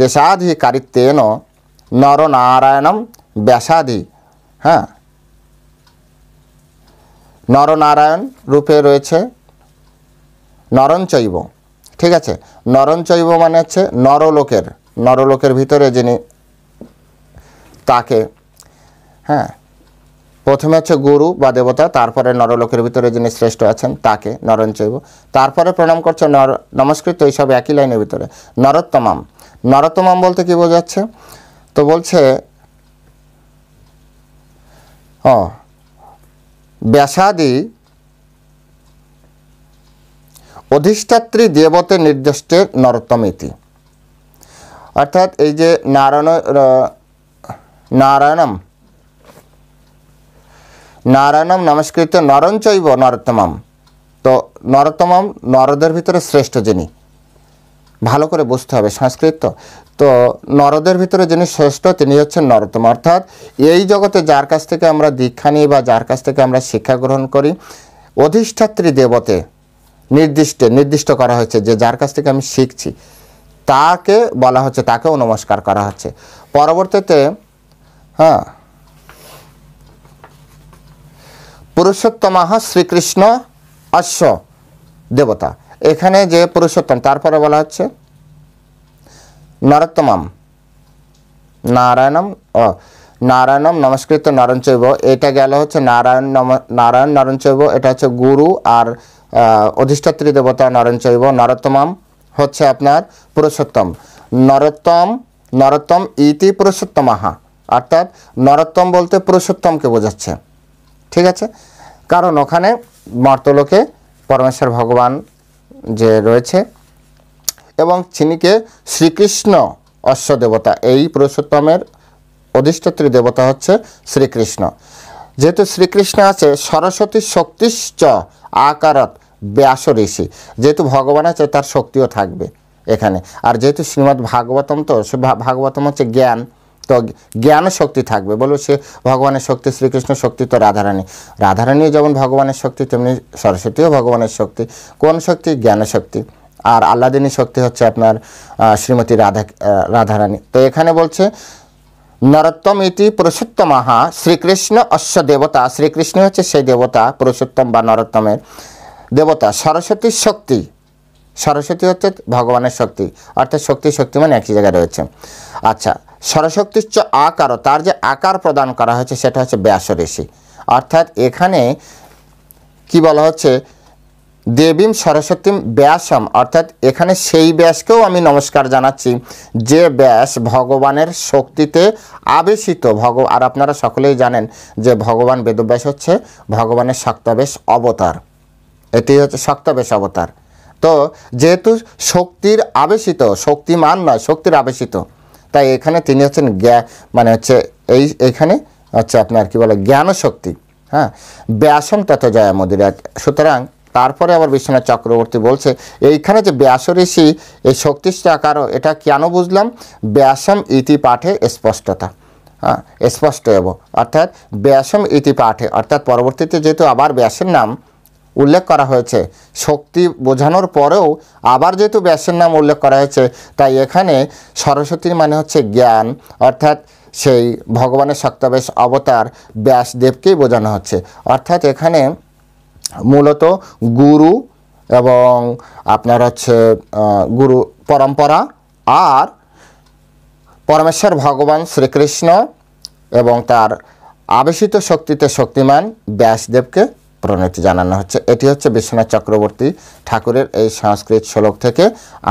S1: দেশাধিকারিত্বেন নরনারায়ণম ব্যাসাদি, নরনারায়ণ রূপে রয়েছে নরঞ্চৈব, ঠিক আছে। নরঞ্চৈব মানে হচ্ছে নরলোকের ভিতরে যিনি, তাকে প্রথমে হচ্ছে গুরু বা দেবতা, তারপরে নরলোকের ভিতরে যিনি শ্রেষ্ঠ আছেন তাকে নরঞ্চৈব, তারপরে প্রণাম করছে নমস্কৃত, এইসব একই লাইনের ভিতরে। নরোত্তমম বলতে কি বোঝাচ্ছে? তো বলছে ব্যাসাদি অধিষ্ঠাত্রী দেবতে নির্দিষ্টে নরোত্তমিতি, অর্থাৎ এই যে নারায়ণম নমস্কৃত নরঞ্চৈব নরোত্তমম, তো নরোত্তমম নরদের ভিতরে শ্রেষ্ঠ যিনি, ভালো করে বুঝতে হবে সংস্কৃত তো নরদের ভিতরে যিনি শ্রেষ্ঠ তিনি হচ্ছেন নরোত্তম, অর্থাৎ এই জগতে যার কাছ থেকে আমরা দীক্ষা নিই বা যার কাছ থেকে আমরা শিক্ষা গ্রহণ করি, অধিষ্ঠাত্রী দেবতে নির্দিষ্ট করা হয়েছে, যে যার কাছ থেকে আমি শিখছি তাকে বলা হচ্ছে, তাকেও নমস্কার করা হচ্ছে। পরবর্তীতে পুরুষোত্তমঃ শ্রীকৃষ্ণ অশ্ব দেবতা, এখানে যে পুরুষোত্তম, তারপরে বলা হচ্ছে নরোত্তমম নারায়ণম নমস্কৃত নরঞ্চৈব, এটা গেল হচ্ছে নারায়ণ নরঞ্চৈব, এটা হচ্ছে গুরু আর অধিষ্ঠাত্রী দেবতা নরঞ্চৈব। নরোত্তমম হচ্ছে আপনার পুরুষোত্তম, নরোত্তম ইতি পুরুষোত্তমঃ, অর্থাৎ নরোত্তম বলতে পুরুষোত্তমকে বোঝাচ্ছে, ঠিক আছে। কারণ ওখানে মর্তলোকে পরমেশ্বর ভগবান যে রয়েছে এবং যিনিকে শ্রীকৃষ্ণ অশ্ব দেবতা, এই পুরুষোত্তমের অধিষ্ঠাত্রী দেবতা হচ্ছে শ্রীকৃষ্ণ। যেহেতু শ্রীকৃষ্ণ আছে সরস্বতী শক্তিশ্চ আকারত ব্যাস ঋষি, যেহেতু ভগবান আছে তার শক্তিও থাকবে এখানে। আর যেহেতু শ্রীমদ্ ভাগবতম, তো ভাগবতম হচ্ছে জ্ঞান, তো জ্ঞান শক্তি থাকবে। বলো সে ভগবানের শক্তি, শ্রীকৃষ্ণ শক্তি তো রাধারানীও যেমন ভগবানের শক্তি, তেমনি সরস্বতীও ভগবানের শক্তি। কোন শক্তি? জ্ঞান শক্তি। আর আল্লাদিনী শক্তি হচ্ছে আপনার শ্রীমতী রাধারানী। তো এখানে বলছে নরোত্তম ইতি পুরুষোত্তমঃ শ্রীকৃষ্ণ অশ্ব দেবতা, শ্রীকৃষ্ণ হচ্ছে সেই দেবতা, পুরুষোত্তম বা নরোত্তমের দেবতা। সরস্বতীর শক্তি, সরস্বতী হচ্ছে ভগবানের শক্তি, অর্থাৎ শক্তি মানে একই জায়গায় রয়েছে। আচ্ছা, সরস্বতীর আকার, তার যে আকার প্রদান করা হয়েছে সেটা হচ্ছে ব্যাস ঋষি, অর্থাৎ এখানে কি বলা হচ্ছে দেবীম সরস্বতীম ব্যাসম, অর্থাৎ এখানে সেই ব্যাসকেও আমি নমস্কার জানাচ্ছি যে ব্যাস ভগবানের শক্তিতে আবেশিত। আর আপনারা সকলেই জানেন যে ভগবান বেদব্যাস হচ্ছে ভগবানের শক্তাবেশ অবতার, এটি হচ্ছে শক্তাবেশ অবতার। তো যেহেতু শক্তির আবেশিত, শক্তিমান নয় শক্তির আবেশিত, তাই এখানে তিনি হচ্ছেন মানে হচ্ছে এইখানে হচ্ছে আপনার কি বলে জ্ঞান শক্তি, হ্যাঁ, ব্যাসম তত জয়ামুদিরা। সুতরাং তারপরে আবার বিশ্বনাথ চক্রবর্তী বলছে এইখানে যে ব্যাস ঋষি এই শক্তিষ্ঠ আকার, এটা কেন বুঝলাম? ব্যাসম ইতি পাঠে স্পষ্টতা, হ্যাঁ, স্পষ্ট এব, অর্থাৎ ব্যাসম ইতি পাঠে, অর্থাৎ পরবর্তীতে যেহেতু আবার ব্যাসের নাম উল্লেখ করা হয়েছে, শক্তি বোঝানোর পরেও আবার যেহেতু ব্যাসের নাম উল্লেখ করা হয়েছে, তাই এখানে সরস্বতীর মানে হচ্ছে জ্ঞান, অর্থাৎ সেই ভগবানের শক্তাবেশ অবতার ব্যাসদেবকেই বোঝানো হচ্ছে। অর্থাৎ এখানে মূলত গুরু এবং আপনার হচ্ছে গুরু পরম্পরা আর পরমেশ্বর ভগবান শ্রীকৃষ্ণ এবং তার আবেশিত শক্তিতে শক্তিমান ব্যাসদেবকে প্রণতি জানানো হচ্ছে। এটি হচ্ছে বিশ্বনাথ চক্রবর্তী ঠাকুরের এই সংস্কৃত শ্লোক থেকে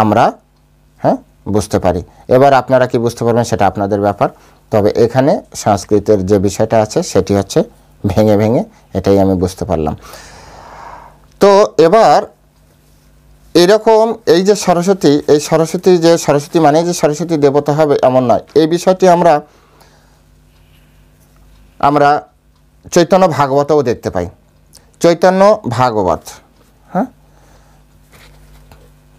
S1: আমরা বুঝতে পারি। এবার আপনারা কি বুঝতে পারবেন সেটা আপনাদের ব্যাপার। তবে এখানে সংস্কৃতের যে বিষয়টা আছে সেটি হচ্ছে ভেঙে ভেঙে, এটাই আমি বুঝতে পারলাম। তো এবার এরকম এই যে সরস্বতী, এই সরস্বতী যে সরস্বতী মানে যে সরস্বতী দেবতা হবে এমন নয়, এই বিষয়টি আমরা চৈতন্য ভাগবতও দেখতে পাই। চৈতন্য ভাগবত, হ্যাঁ,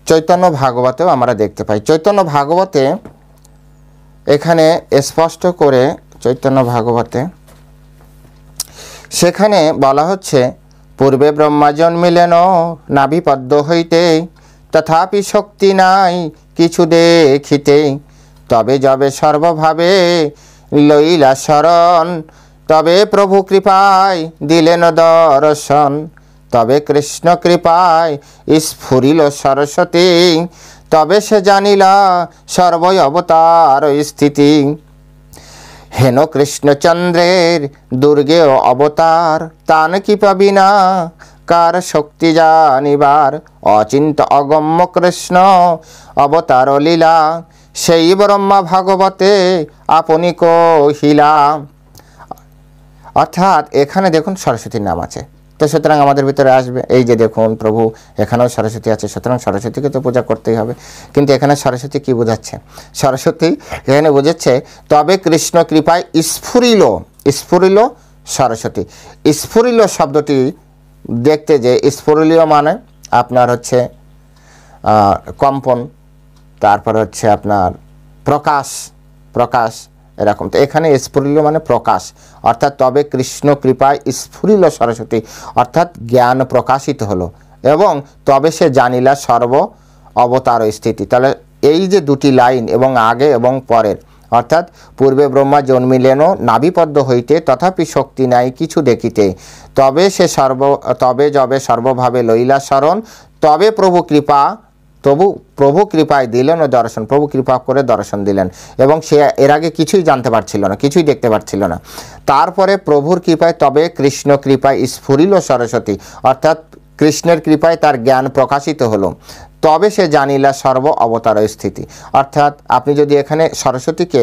S1: চৈতন্য ভাগবতেও আমরা দেখতে পাই। চৈতন্য ভাগবতে এখানে স্পষ্ট করে চৈতন্য ভাগবতে সেখানে বলা হচ্ছে পূর্বে ব্রহ্মা জন্মিলেন নাভিপদ্ম হইতে, তথাপি শক্তি নাই কিছু দেখিতে, তবে যবে সর্বভাবে লইলা শরণ, তবে প্রভু কৃপায় দিলেন দর্শন, তবে কৃষ্ণ কৃপায় স্ফুরিল সরস্বতী, তবে সে জানিলা সর্বই অবতার স্থিতি, হেন কৃষ্ণচন্দ্রের দুর্গে অবতার, তান কি পাবি না কার শক্তি জানিবার, অচিন্ত অগম্য কৃষ্ণ অবতার লীলা, সেই ব্রহ্মা ভাগবতে আপনি কহিলা। অর্থাৎ এখানে দেখুন সরস্বতীর নাম আছে, তো সুতরাং আমাদের ভিতরে আসবে এই যে দেখুন প্রভু এখানেও সরস্বতী আছে, সুতরাং সরস্বতীকে তো পূজা করতেই হবে। কিন্তু এখানে সরস্বতী কি বোঝাচ্ছে? সরস্বতী এখানে বোঝাচ্ছে তবে কৃষ্ণ কৃপায় স্ফুরিল, স্ফুরিল সরস্বতী। স্ফুরিল শব্দটি দেখতে যে স্ফুরিল মানে আপনার হচ্ছে কম্পন, তারপর হচ্ছে আপনার প্রকাশ, প্রকাশ এরকম। তো এখানে স্ফুরিল মানে প্রকাশ, অর্থাৎ তবে কৃষ্ণ কৃপায় স্ফুরিল সরস্বতী, অর্থাৎ জ্ঞান প্রকাশিত হলো, এবং তবে সে জানিলা সর্ব অবতার স্থিতি। তাহলে এই যে দুটি লাইন এবং আগে এবং পরের, অর্থাৎ পূর্বে ব্রহ্মা জন্মিলেন নাভিপদ্ম হইতে, তথাপি শক্তি নাই কিছু দেখিতে, তবে সে তবে যবে সর্বভাবে লইলা শরণ, তবে প্রভু কৃপা, তবু প্রভু কৃপায় দিলেন ও দর্শন, প্রভু কৃপা করে দর্শন দিলেন, এবং সে এর আগে কিছুই জানতে পারছিল না, কিছুই দেখতে পারছিল না। তারপরে প্রভুর কৃপায় তবে কৃষ্ণ কৃপায় স্ফুরিল সরস্বতী, অর্থাৎ কৃষ্ণের কৃপায় তার জ্ঞান প্রকাশিত হলো, তবে সে জানিলা সর্ব অবতার স্থিতি। অর্থাৎ আপনি যদি এখানে সরস্বতীকে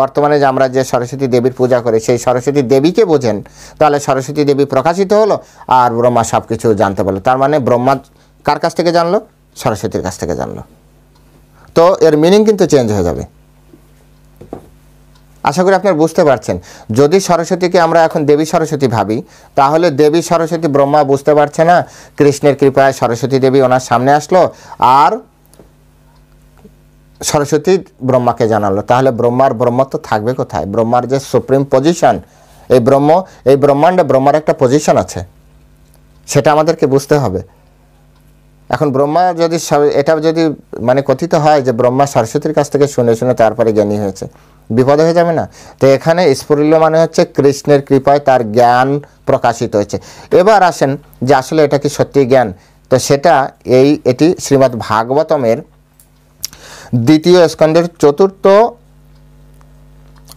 S1: বর্তমানে যে আমরা যে সরস্বতী দেবীর পূজা করি সেই সরস্বতী দেবীকে বোঝেন, তাহলে সরস্বতী দেবী প্রকাশিত হলো আর ব্রহ্মা সব কিছু জানতে পারলো। তার মানে ব্রহ্মা কার কাছ থেকে জানলো? সরস্বতীর কাছ থেকে জানলো। তো এর মিনিং কিন্তু চেঞ্জ হয়ে যাবে। আশা করি আপনারা বুঝতে পারছেন। যদি সরস্বতীকে আমরা এখন দেবী সরস্বতী ভাবি, তাহলে দেবী সরস্বতী ব্রহ্মা বুঝতে পারছে না, কৃষ্ণের কৃপায় সরস্বতী দেবী ওনার সামনে আসলো আর সরস্বতী ব্রহ্মাকে জানালো, তাহলে ব্রহ্মার ব্রহ্মত্ব থাকবে কোথায়? ব্রহ্মার যে সুপ্রিম পজিশন, এই ব্রহ্মাণ্ডে ব্রহ্মার একটা পজিশন আছে, সেটা আমাদেরকে বুঝতে হবে। এখন ব্রহ্মা যদি এটা যদি মানে কথিত হয় যে ব্রহ্মা সরস্বতীর কাছ থেকে শুনে শুনে তারপরে জ্ঞানী হয়েছে, বিপদ হয়ে যাবে না? তো এখানে স্ফুরিল মানে হচ্ছে কৃষ্ণের কৃপায় তার জ্ঞান প্রকাশিত হয়েছে। এবার আসেন যে আসলে এটা কি সত্যি জ্ঞান? তো সেটা এটি শ্রীমদ্ ভাগবতমের দ্বিতীয় স্কন্ধের 4th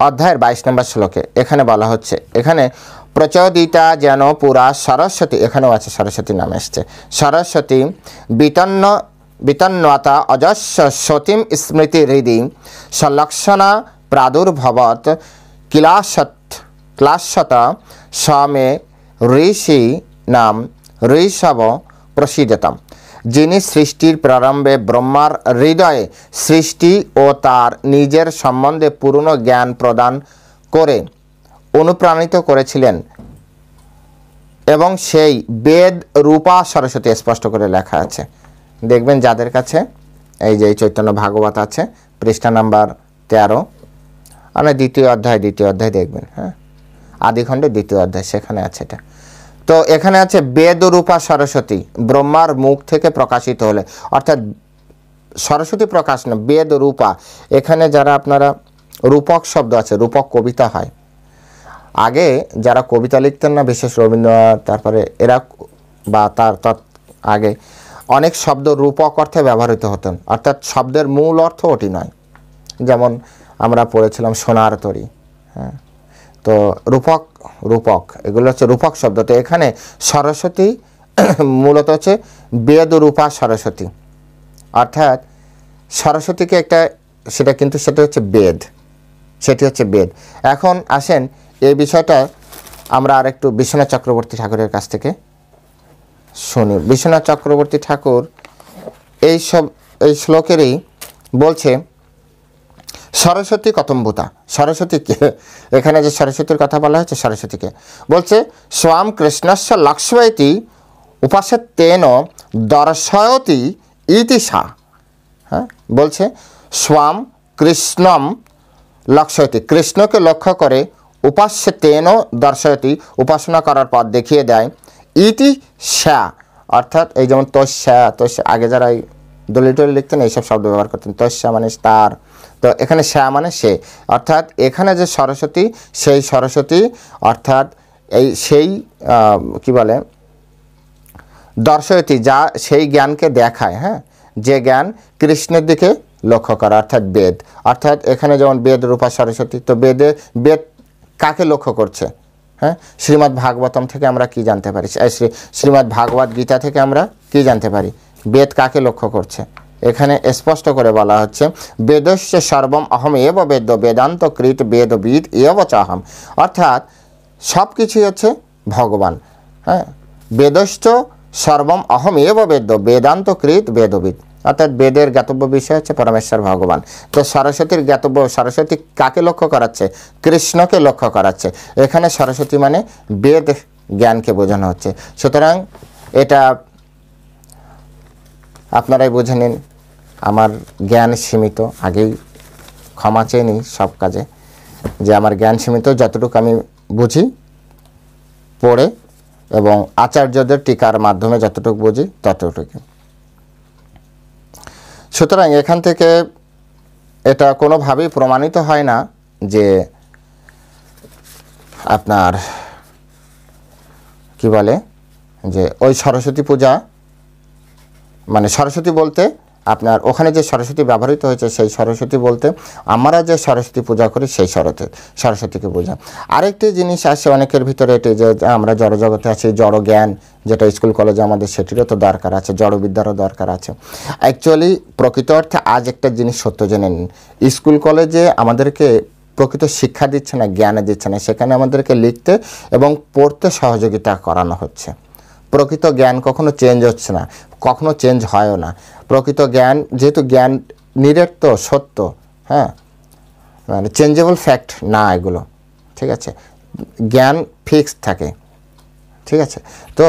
S1: অধ্যায়ের 22 নম্বর শ্লোকে এখানে বলা হচ্ছে, এখানে প্রচোদিতা যেন পুরা সরস্বতী, এখানেও আছে সরস্বতীর নাম এসছে, সরস্বতী বিতন্নতা অজস্র সতীম স্মৃতি হৃদি সলক্ষণা প্রাদুর্ভবত ক্লাশত সমে ঋষি নাম ঋষভ প্রসিদ্ধতম। যিনি সৃষ্টির প্রারম্ভে ব্রহ্মার হৃদয়ে সৃষ্টি ও তার নিজের সম্বন্ধে পূর্ণ জ্ঞান প্রদান করে অনুপ্রাণিত করেছিলেন, এবং সেই বেদ রূপা সরস্বতী স্পষ্ট করে লেখা আছে। দেখবেন যাদের কাছে এই যে চৈতন্য ভাগবত আছে, পৃষ্ঠা নাম্বার 13, মানে দ্বিতীয় অধ্যায় দেখবেন, হ্যাঁ, আদিখণ্ডের দ্বিতীয় অধ্যায়, সেখানে আছে এটা। তো এখানে আছে বেদ রূপা সরস্বতী ব্রহ্মার মুখ থেকে প্রকাশিত হলে, অর্থাৎ সরস্বতী প্রকাশ না, বেদ রূপা। এখানে যারা আপনারা রূপক শব্দ আছে, রূপক কবিতা হয়। আগে যারা কবিতা লিখতেন না, বিশেষ রবীন্দ্রনাথ, তারপরে এরা বা তার আগে অনেক শব্দ রূপক অর্থে ব্যবহৃত হতেন, অর্থাৎ শব্দের মূল অর্থ ওটি নয়। যেমন আমরা পড়েছিলাম সোনার তরী, হ্যাঁ, তো রূপক এগুলো হচ্ছে রূপক শব্দ। তো এখানে সরস্বতী মূলত হচ্ছে বেদ রূপা সরস্বতী, অর্থাৎ সরস্বতীকে একটা সেটা হচ্ছে বেদ, সেটি হচ্ছে বেদ। এখন আসেন এই বিষয়টা আমরা আরেকটু বিশ্বনাথ চক্রবর্তী ঠাকুরের কাছ থেকে শুনি। বিশ্বনাথ চক্রবর্তী ঠাকুর এই শ্লোকেরই বলছে সরস্বতী কতম্ভূতা। সরস্বতীকে এখানে যে সরস্বতীর কথা বলা হয়েছে, সরস্বতীকে বলছে স্বাম কৃষ্ণস্য লক্ষ্ময়তি উপাসতেন দর্শয়তি ইতি সা। হ্যাঁ, বলছে স্বাম কৃষ্ণম লক্ষ্যতি, কৃষ্ণকে লক্ষ্য করে, উপাস্যতেন দর্শয়তি, উপাসনা করার পথ দেখিয়ে দেয়, ইতি সা, অর্থাৎ এই যেমন তস্যা, আগে যারা এই দলিটলি লিখতেন এইসব শব্দ ব্যবহার করতেন, তস্যা মানে তার, তো এখানে সা মানে সে, অর্থাৎ এখানে যে সরস্বতী, সেই সরস্বতী অর্থাৎ সেই কি বলে দর্শয়তি, যা সেই জ্ঞানকে দেখায়, হ্যাঁ, যে জ্ঞান কৃষ্ণের দিকে লক্ষ্য করা, অর্থাৎ বেদ। অর্থাৎ এখানে যেমন বেদ রূপা সরস্বতী, তো বেদ কাকে লক্ষ্য করছে? হ্যাঁ, শ্রীমদ্ ভাগবতম থেকে আমরা কি জানতে পারি, শ্রীমদ্ ভাগবত গীতা থেকে আমরা কি জানতে পারি, বেদ কাকে লক্ষ্য করছে? এখানে স্পষ্ট করে বলা হচ্ছে বেদস্য সর্বম অহম এব বেদ বেদান্ত কৃত বেদবিদ এব চাহম, অর্থাৎ সব কিছুই হচ্ছে ভগবান। হ্যাঁ, বেদস্য সর্বম অহম এব বেদ বেদান্ত কৃত বেদবিদ, অর্থাৎ বেদের জ্ঞাতব্য বিষয় হচ্ছে পরমেশ্বর ভগবান। তো সরস্বতীর জ্ঞাতব্য, সরস্বতী কাকে লক্ষ্য করাচ্ছে? কৃষ্ণকে লক্ষ্য করাচ্ছে। এখানে সরস্বতী মানে বেদ জ্ঞানকে বোঝানো হচ্ছে। সুতরাং এটা আপনারাই বুঝে নিন। আমার জ্ঞান সীমিত, আগেই ক্ষমা চেয়ে নিই সব কাজে, যে আমার জ্ঞান সীমিত, যতটুকু আমি বুঝি পড়ে এবং আচার্যদের টিকার মাধ্যমে যতটুকু বুঝি ততটুকু। সুতরাং এখান থেকে এটা কোনোভাবেই প্রমাণিত হয় না যে আপনার কি বলে যে ওই সরস্বতী পূজা মানে সরস্বতী বলতে আপনার ওখানে যে সরস্বতী ব্যবহৃত হয়েছে সেই সরস্বতী বলতে আমরা যে সরস্বতী পূজা করি সেই সরস্বতীকে বোঝা। আরেকটি জিনিস আসে অনেকের ভিতরে, এটি যে আমরা জড়জগতে আছি, জড় জ্ঞান যেটা স্কুল কলেজে আমাদের সেটিরও তো দরকার আছে, জড়বিদ্যারও দরকার আছে। অ্যাকচুয়ালি প্রকৃত অর্থে আজ একটা জিনিস সত্য জেনে নিন, স্কুল কলেজে আমাদেরকে প্রকৃত শিক্ষা দিচ্ছে না, জ্ঞানে দিচ্ছে না, সেখানে আমাদেরকে লিখতে এবং পড়তে সহযোগিতা করানো হচ্ছে। প্রকৃত জ্ঞান কখনো চেঞ্জ হচ্ছে না, কখনো চেঞ্জ হয়ও না। প্রকৃত জ্ঞান যেহেতু জ্ঞান নিরর্থ সত্য, হ্যাঁ, মানে চেঞ্জেবল ফ্যাক্ট না এগুলো, ঠিক আছে, জ্ঞান ফিক্সড থাকে, ঠিক আছে। তো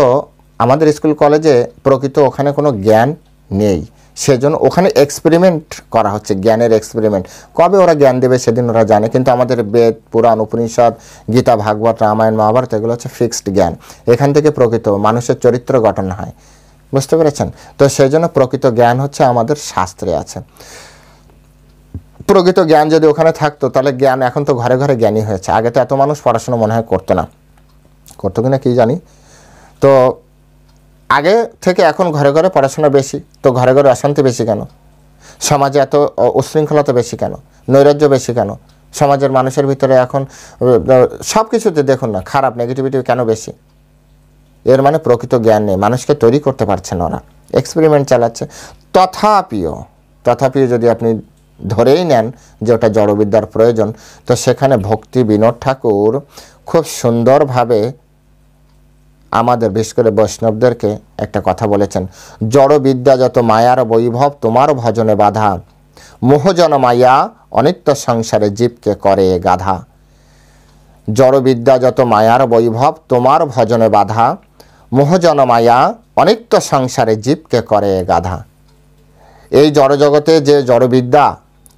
S1: আমাদের স্কুল কলেজে প্রকৃত ওখানে কোনো জ্ঞান নেই, সেজন্য ওখানে এক্সপেরিমেন্ট করা হচ্ছে, জ্ঞানের এক্সপেরিমেন্ট। কবে ওরা জ্ঞান দেবে সেদিন ওরা জানে, কিন্তু আমাদের বেদ পুরাণ উপনিষদ গীতা ভাগবত রামায়ণ মহাভারত এগুলো হচ্ছে ফিক্সড জ্ঞান। এখান থেকে প্রকৃত মানুষের চরিত্র গঠন হয়, বুঝতে পেরেছেন? তো সেই জন্য প্রকৃত জ্ঞান হচ্ছে আমাদের শাস্ত্রে আছে। প্রকৃত জ্ঞান যদি ওখানে থাকতো তাহলে জ্ঞান এখন তো ঘরে ঘরে জ্ঞানী হয়েছে। আগে তো এত মানুষ পড়াশোনা মনে হয় করতো না, করতো কিনা কি জানি। তো আগে থেকে এখন ঘরে ঘরে পড়াশোনা বেশি, তো ঘরে ঘরে অশান্তি বেশি কেন? সমাজে এত উশৃঙ্খলতা বেশি কেন? নৈরাজ্য বেশি কেন? সমাজের মানুষের ভিতরে এখন সব কিছুতে দেখুন না খারাপ, নেগেটিভিটি কেন বেশি? এর মানে প্রকৃত জ্ঞান নেই, মানুষকে তৈরি করতে পারছে না, ওরা এক্সপেরিমেন্ট চালাচ্ছে। তথাপিও যদি আপনি ধরেই নেন যে ওটা জড়বিদ্যার প্রয়োজন, তো সেখানে ভক্তি বিনোদ ঠাকুর খুব সুন্দরভাবে আমাদের বিশেষ করে বৈষ্ণবদেরকে একটা কথা বলেছেন, জড়বিদ্যা যত মায়ার বৈভব তোমার ভজনে বাধা, মোহজন মায়া অনিত্য সংসারে জীবকে করে গাধা। জড়বিদ্যা যত মায়ার বৈভব তোমার ভজনে বাধা, মোহজন মায়া অনিত্য সংসারে জীবকে করে গাধা। এই জড়জগতে যে জড়বিদ্যা,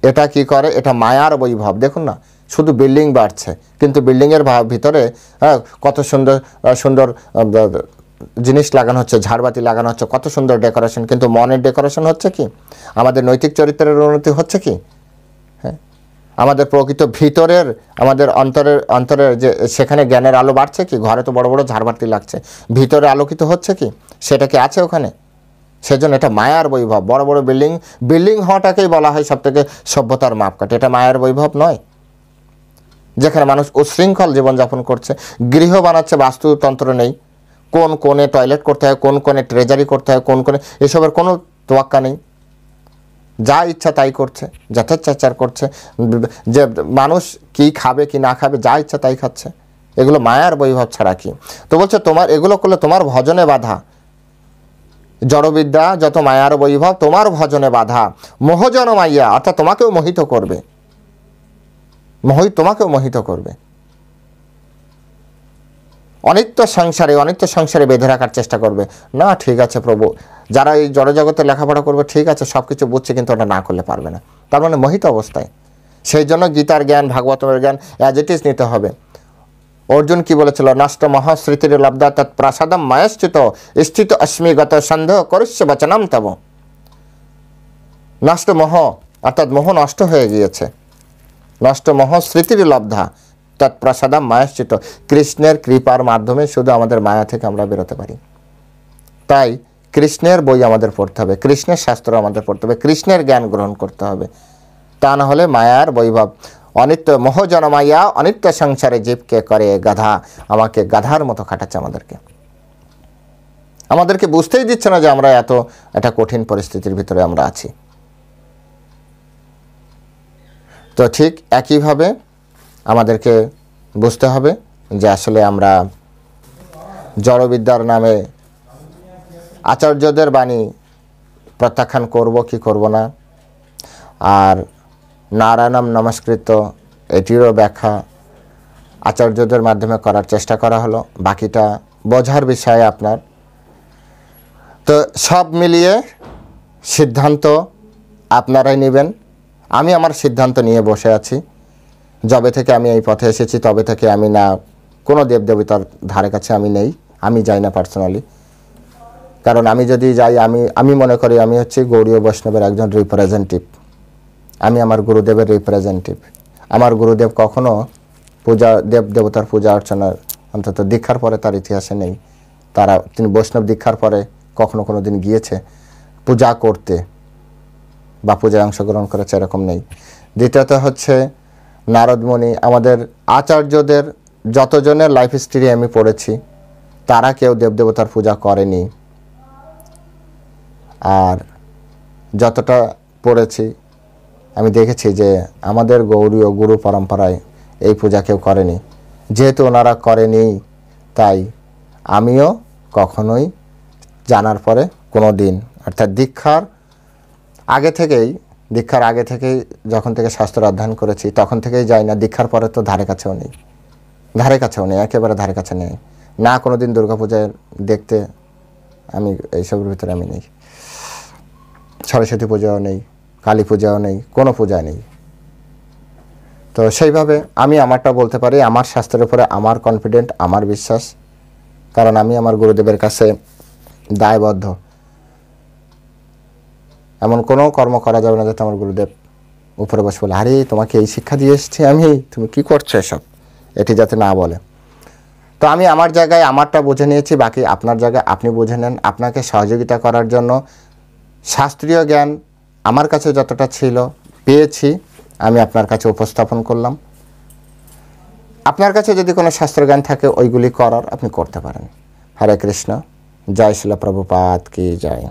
S1: এটা কি করে? এটা মায়ার বৈভব। দেখুন না, শুধু বিল্ডিং বাড়ছে, কিন্তু বিল্ডিংয়ের ভিতরে কত সুন্দর সুন্দর জিনিস লাগানো হচ্ছে, ঝাড়বাতি লাগানো হচ্ছে, কত সুন্দর ডেকোরেশন, কিন্তু মনের ডেকোরেশন হচ্ছে কি? আমাদের নৈতিক চরিত্রের উন্নতি হচ্ছে কি? হ্যাঁ, আমাদের প্রকৃত ভিতরের, আমাদের অন্তরের যে সেখানে জ্ঞানের আলো বাড়ছে কি? ঘরে তো বড় বড় ঝাড়বাতি লাগছে, ভিতরে আলোকিত হচ্ছে কি? সেটা কি আছে ওখানে? সেজন্য এটা মায়ার বৈভব। বড় বড় বিল্ডিং হওয়াটাকেই বলা হয় সবথেকে সভ্যতার মাপকাঠি। এটা মায়ার বৈভব নয়? যেখানে মানুষ উচ্ছৃঙ্খল জীবনযাপন করছে, গৃহ বানাচ্ছে, বাস্তুতন্ত্র নেই, কোন কোণে টয়লেট করতে হয়, কোন কোণে ট্রেজারি করতে হয়, কোন কোণে, এসবের কোনো তোয়াক্কা নেই। যা ইচ্ছা তাই করছে, যথাচার করছে, যে মানুষ কি খাবে কি না খাবে যা ইচ্ছা তাই খাচ্ছে। এগুলো মায়ার বৈভব ছাড়া কি? তো বলছে তোমার এগুলো করলে তোমার ভজনে বাধা। জড়বিদ্যা যত মায়ার বৈভব, তোমার ভজনে বাধা। মোহজন মাইয়া, অর্থাৎ তোমাকেও মোহিত করবে, তোমাকেও মোহিত করবে। অনিত্য সংসারে বেঁধে রাখার চেষ্টা করবে। না, ঠিক আছে প্রভু, যারা এই জড়জগতে লেখাপড়া করবে ঠিক আছে, সব কিছু বুঝছে, কিন্তু ওটা না করলে পারবে না, তার মানে মোহিত অবস্থায়। সেই জন্য গীতার জ্ঞান, ভাগবতের জ্ঞান অ্যাজ ইট ইজ নিতে হবে। অর্জুন কি বলেছিল? নষ্ট মহাস্মৃতির লব্ধা তৎ প্রাসাদম মায়াশ্চিত স্থিত অস্মিগত সন্দেহ করিষ্য বচনম তব। নষ্ট মোহ, অর্থাৎ মোহ নষ্ট হয়ে গিয়েছে। নষ্ট মোহ স্মৃতির লব্ধা তৎপ্রসাদম মায়াশ্চিত। কৃষ্ণের কৃপার মাধ্যমে শুধু আমাদের মায়া থেকে আমরা বেরোতে পারি। তাই কৃষ্ণের বই আমাদের পড়তে হবে, কৃষ্ণের শাস্ত্র আমাদের পড়তে হবে, কৃষ্ণের জ্ঞান গ্রহণ করতে হবে। তা না হলে মায়ার বৈভব, অনিত্য মোহজন মায়া অনিত্য সংসারে জীবকে করে গাধা। আমাকে গাধার মতো খাটাচ্ছে আমাদেরকে বুঝতেই দিচ্ছে না যে আমরা একটা কঠিন পরিস্থিতির ভিতরে আমরা আছি। তো ঠিক একইভাবে আমাদেরকে বুঝতে হবে যে আসলে আমরা জড়বিদ্যার নামে আচার্যদের বাণী প্রত্যাখ্যান করব কি করব না। আর নারায়ণম নমস্কৃত, এটিরও ব্যাখ্যা আচার্যদের মাধ্যমে করার চেষ্টা করা হলো, বাকিটা বোঝার বিষয়ে আপনার। তো সব মিলিয়ে সিদ্ধান্ত আপনারাই নেবেন। আমি আমার সিদ্ধান্ত নিয়ে বসে আছি। যবে থেকে আমি এই পথে এসেছি তবে থেকে আমি না কোনো দেবদেবতার ধারে কাছে আমি নেই, আমি যাই না পার্সোনালি। কারণ আমি যদি যাই, আমি মনে করি আমি হচ্ছি গৌড়ীয় বৈষ্ণবের একজন রিপ্রেজেন্টেটিভ। আমি আমার গুরুদেবের রিপ্রেজেন্টেটিভ। আমার গুরুদেব কখনো দেবতার পূজা অর্চনার, অন্তত দীক্ষার পরে তার ইতিহাসে নেই। তিনি বৈষ্ণব দীক্ষার পরে কখনো কোনো দিন গিয়েছে পূজা করতে বা পূজায় অংশগ্রহণ করেছে, এরকম নেই। দ্বিতীয়ত হচ্ছে নারদমণি, আমাদের আচার্যদের যতজনের লাইফ হিস্ট্রি আমি পড়েছি, তারা কেউ দেবদেবতার পূজা করেনি। আর যতটা পড়েছি আমি দেখেছি যে আমাদের গৌড়ীয় গুরু পরম্পরায় এই পূজা কেউ করেনি। যেহেতু ওনারা করেনি, তাই আমিও কখনোই জানার পরে কোনো দিন, অর্থাৎ দীক্ষার আগে থেকেই যখন থেকে শাস্ত্র অধ্যয়ন করেছি তখন থেকেই যাই না। দীক্ষার পরে তো ধারে কাছেও নেই, একেবারে ধারে কাছে নেই। না কোনো দিন দুর্গাপূজায় দেখতে আমি এইসবের ভিতরে আমি নেই। সরস্বতী পূজাও নেই, কালী পূজাও নেই, কোনো পূজা নেই। তো সেইভাবে আমি আমারটা বলতে পারি, আমার শাস্ত্রের উপরে আমার কনফিডেন্ট, আমার বিশ্বাস। কারণ আমি আমার গুরুদেবের কাছে দায়বদ্ধ। এমন কোনো কর্ম করা যাবে না যাতে আমার গুরুদেব উপরে বসে বলে, আরে তোমাকে এই শিক্ষা দিয়ে এসেছি আমি, তুমি কি করছো এসব, এটি যাতে না বলে। তো আমি আমার জায়গায় আমারটা বুঝে নিয়েছি, বাকি আপনার জায়গায় আপনি বুঝে নেন। আপনাকে সহযোগিতা করার জন্য শাস্ত্রীয় জ্ঞান আমার কাছে যতটা ছিল পেয়েছি আমি আপনার কাছে উপস্থাপন করলাম। আপনার কাছে যদি কোনো শাস্ত্রজ্ঞান থাকে ওইগুলি করার আপনি করতে পারেন। হরে কৃষ্ণ। জয় শিল প্রভুপাদ কি জয়।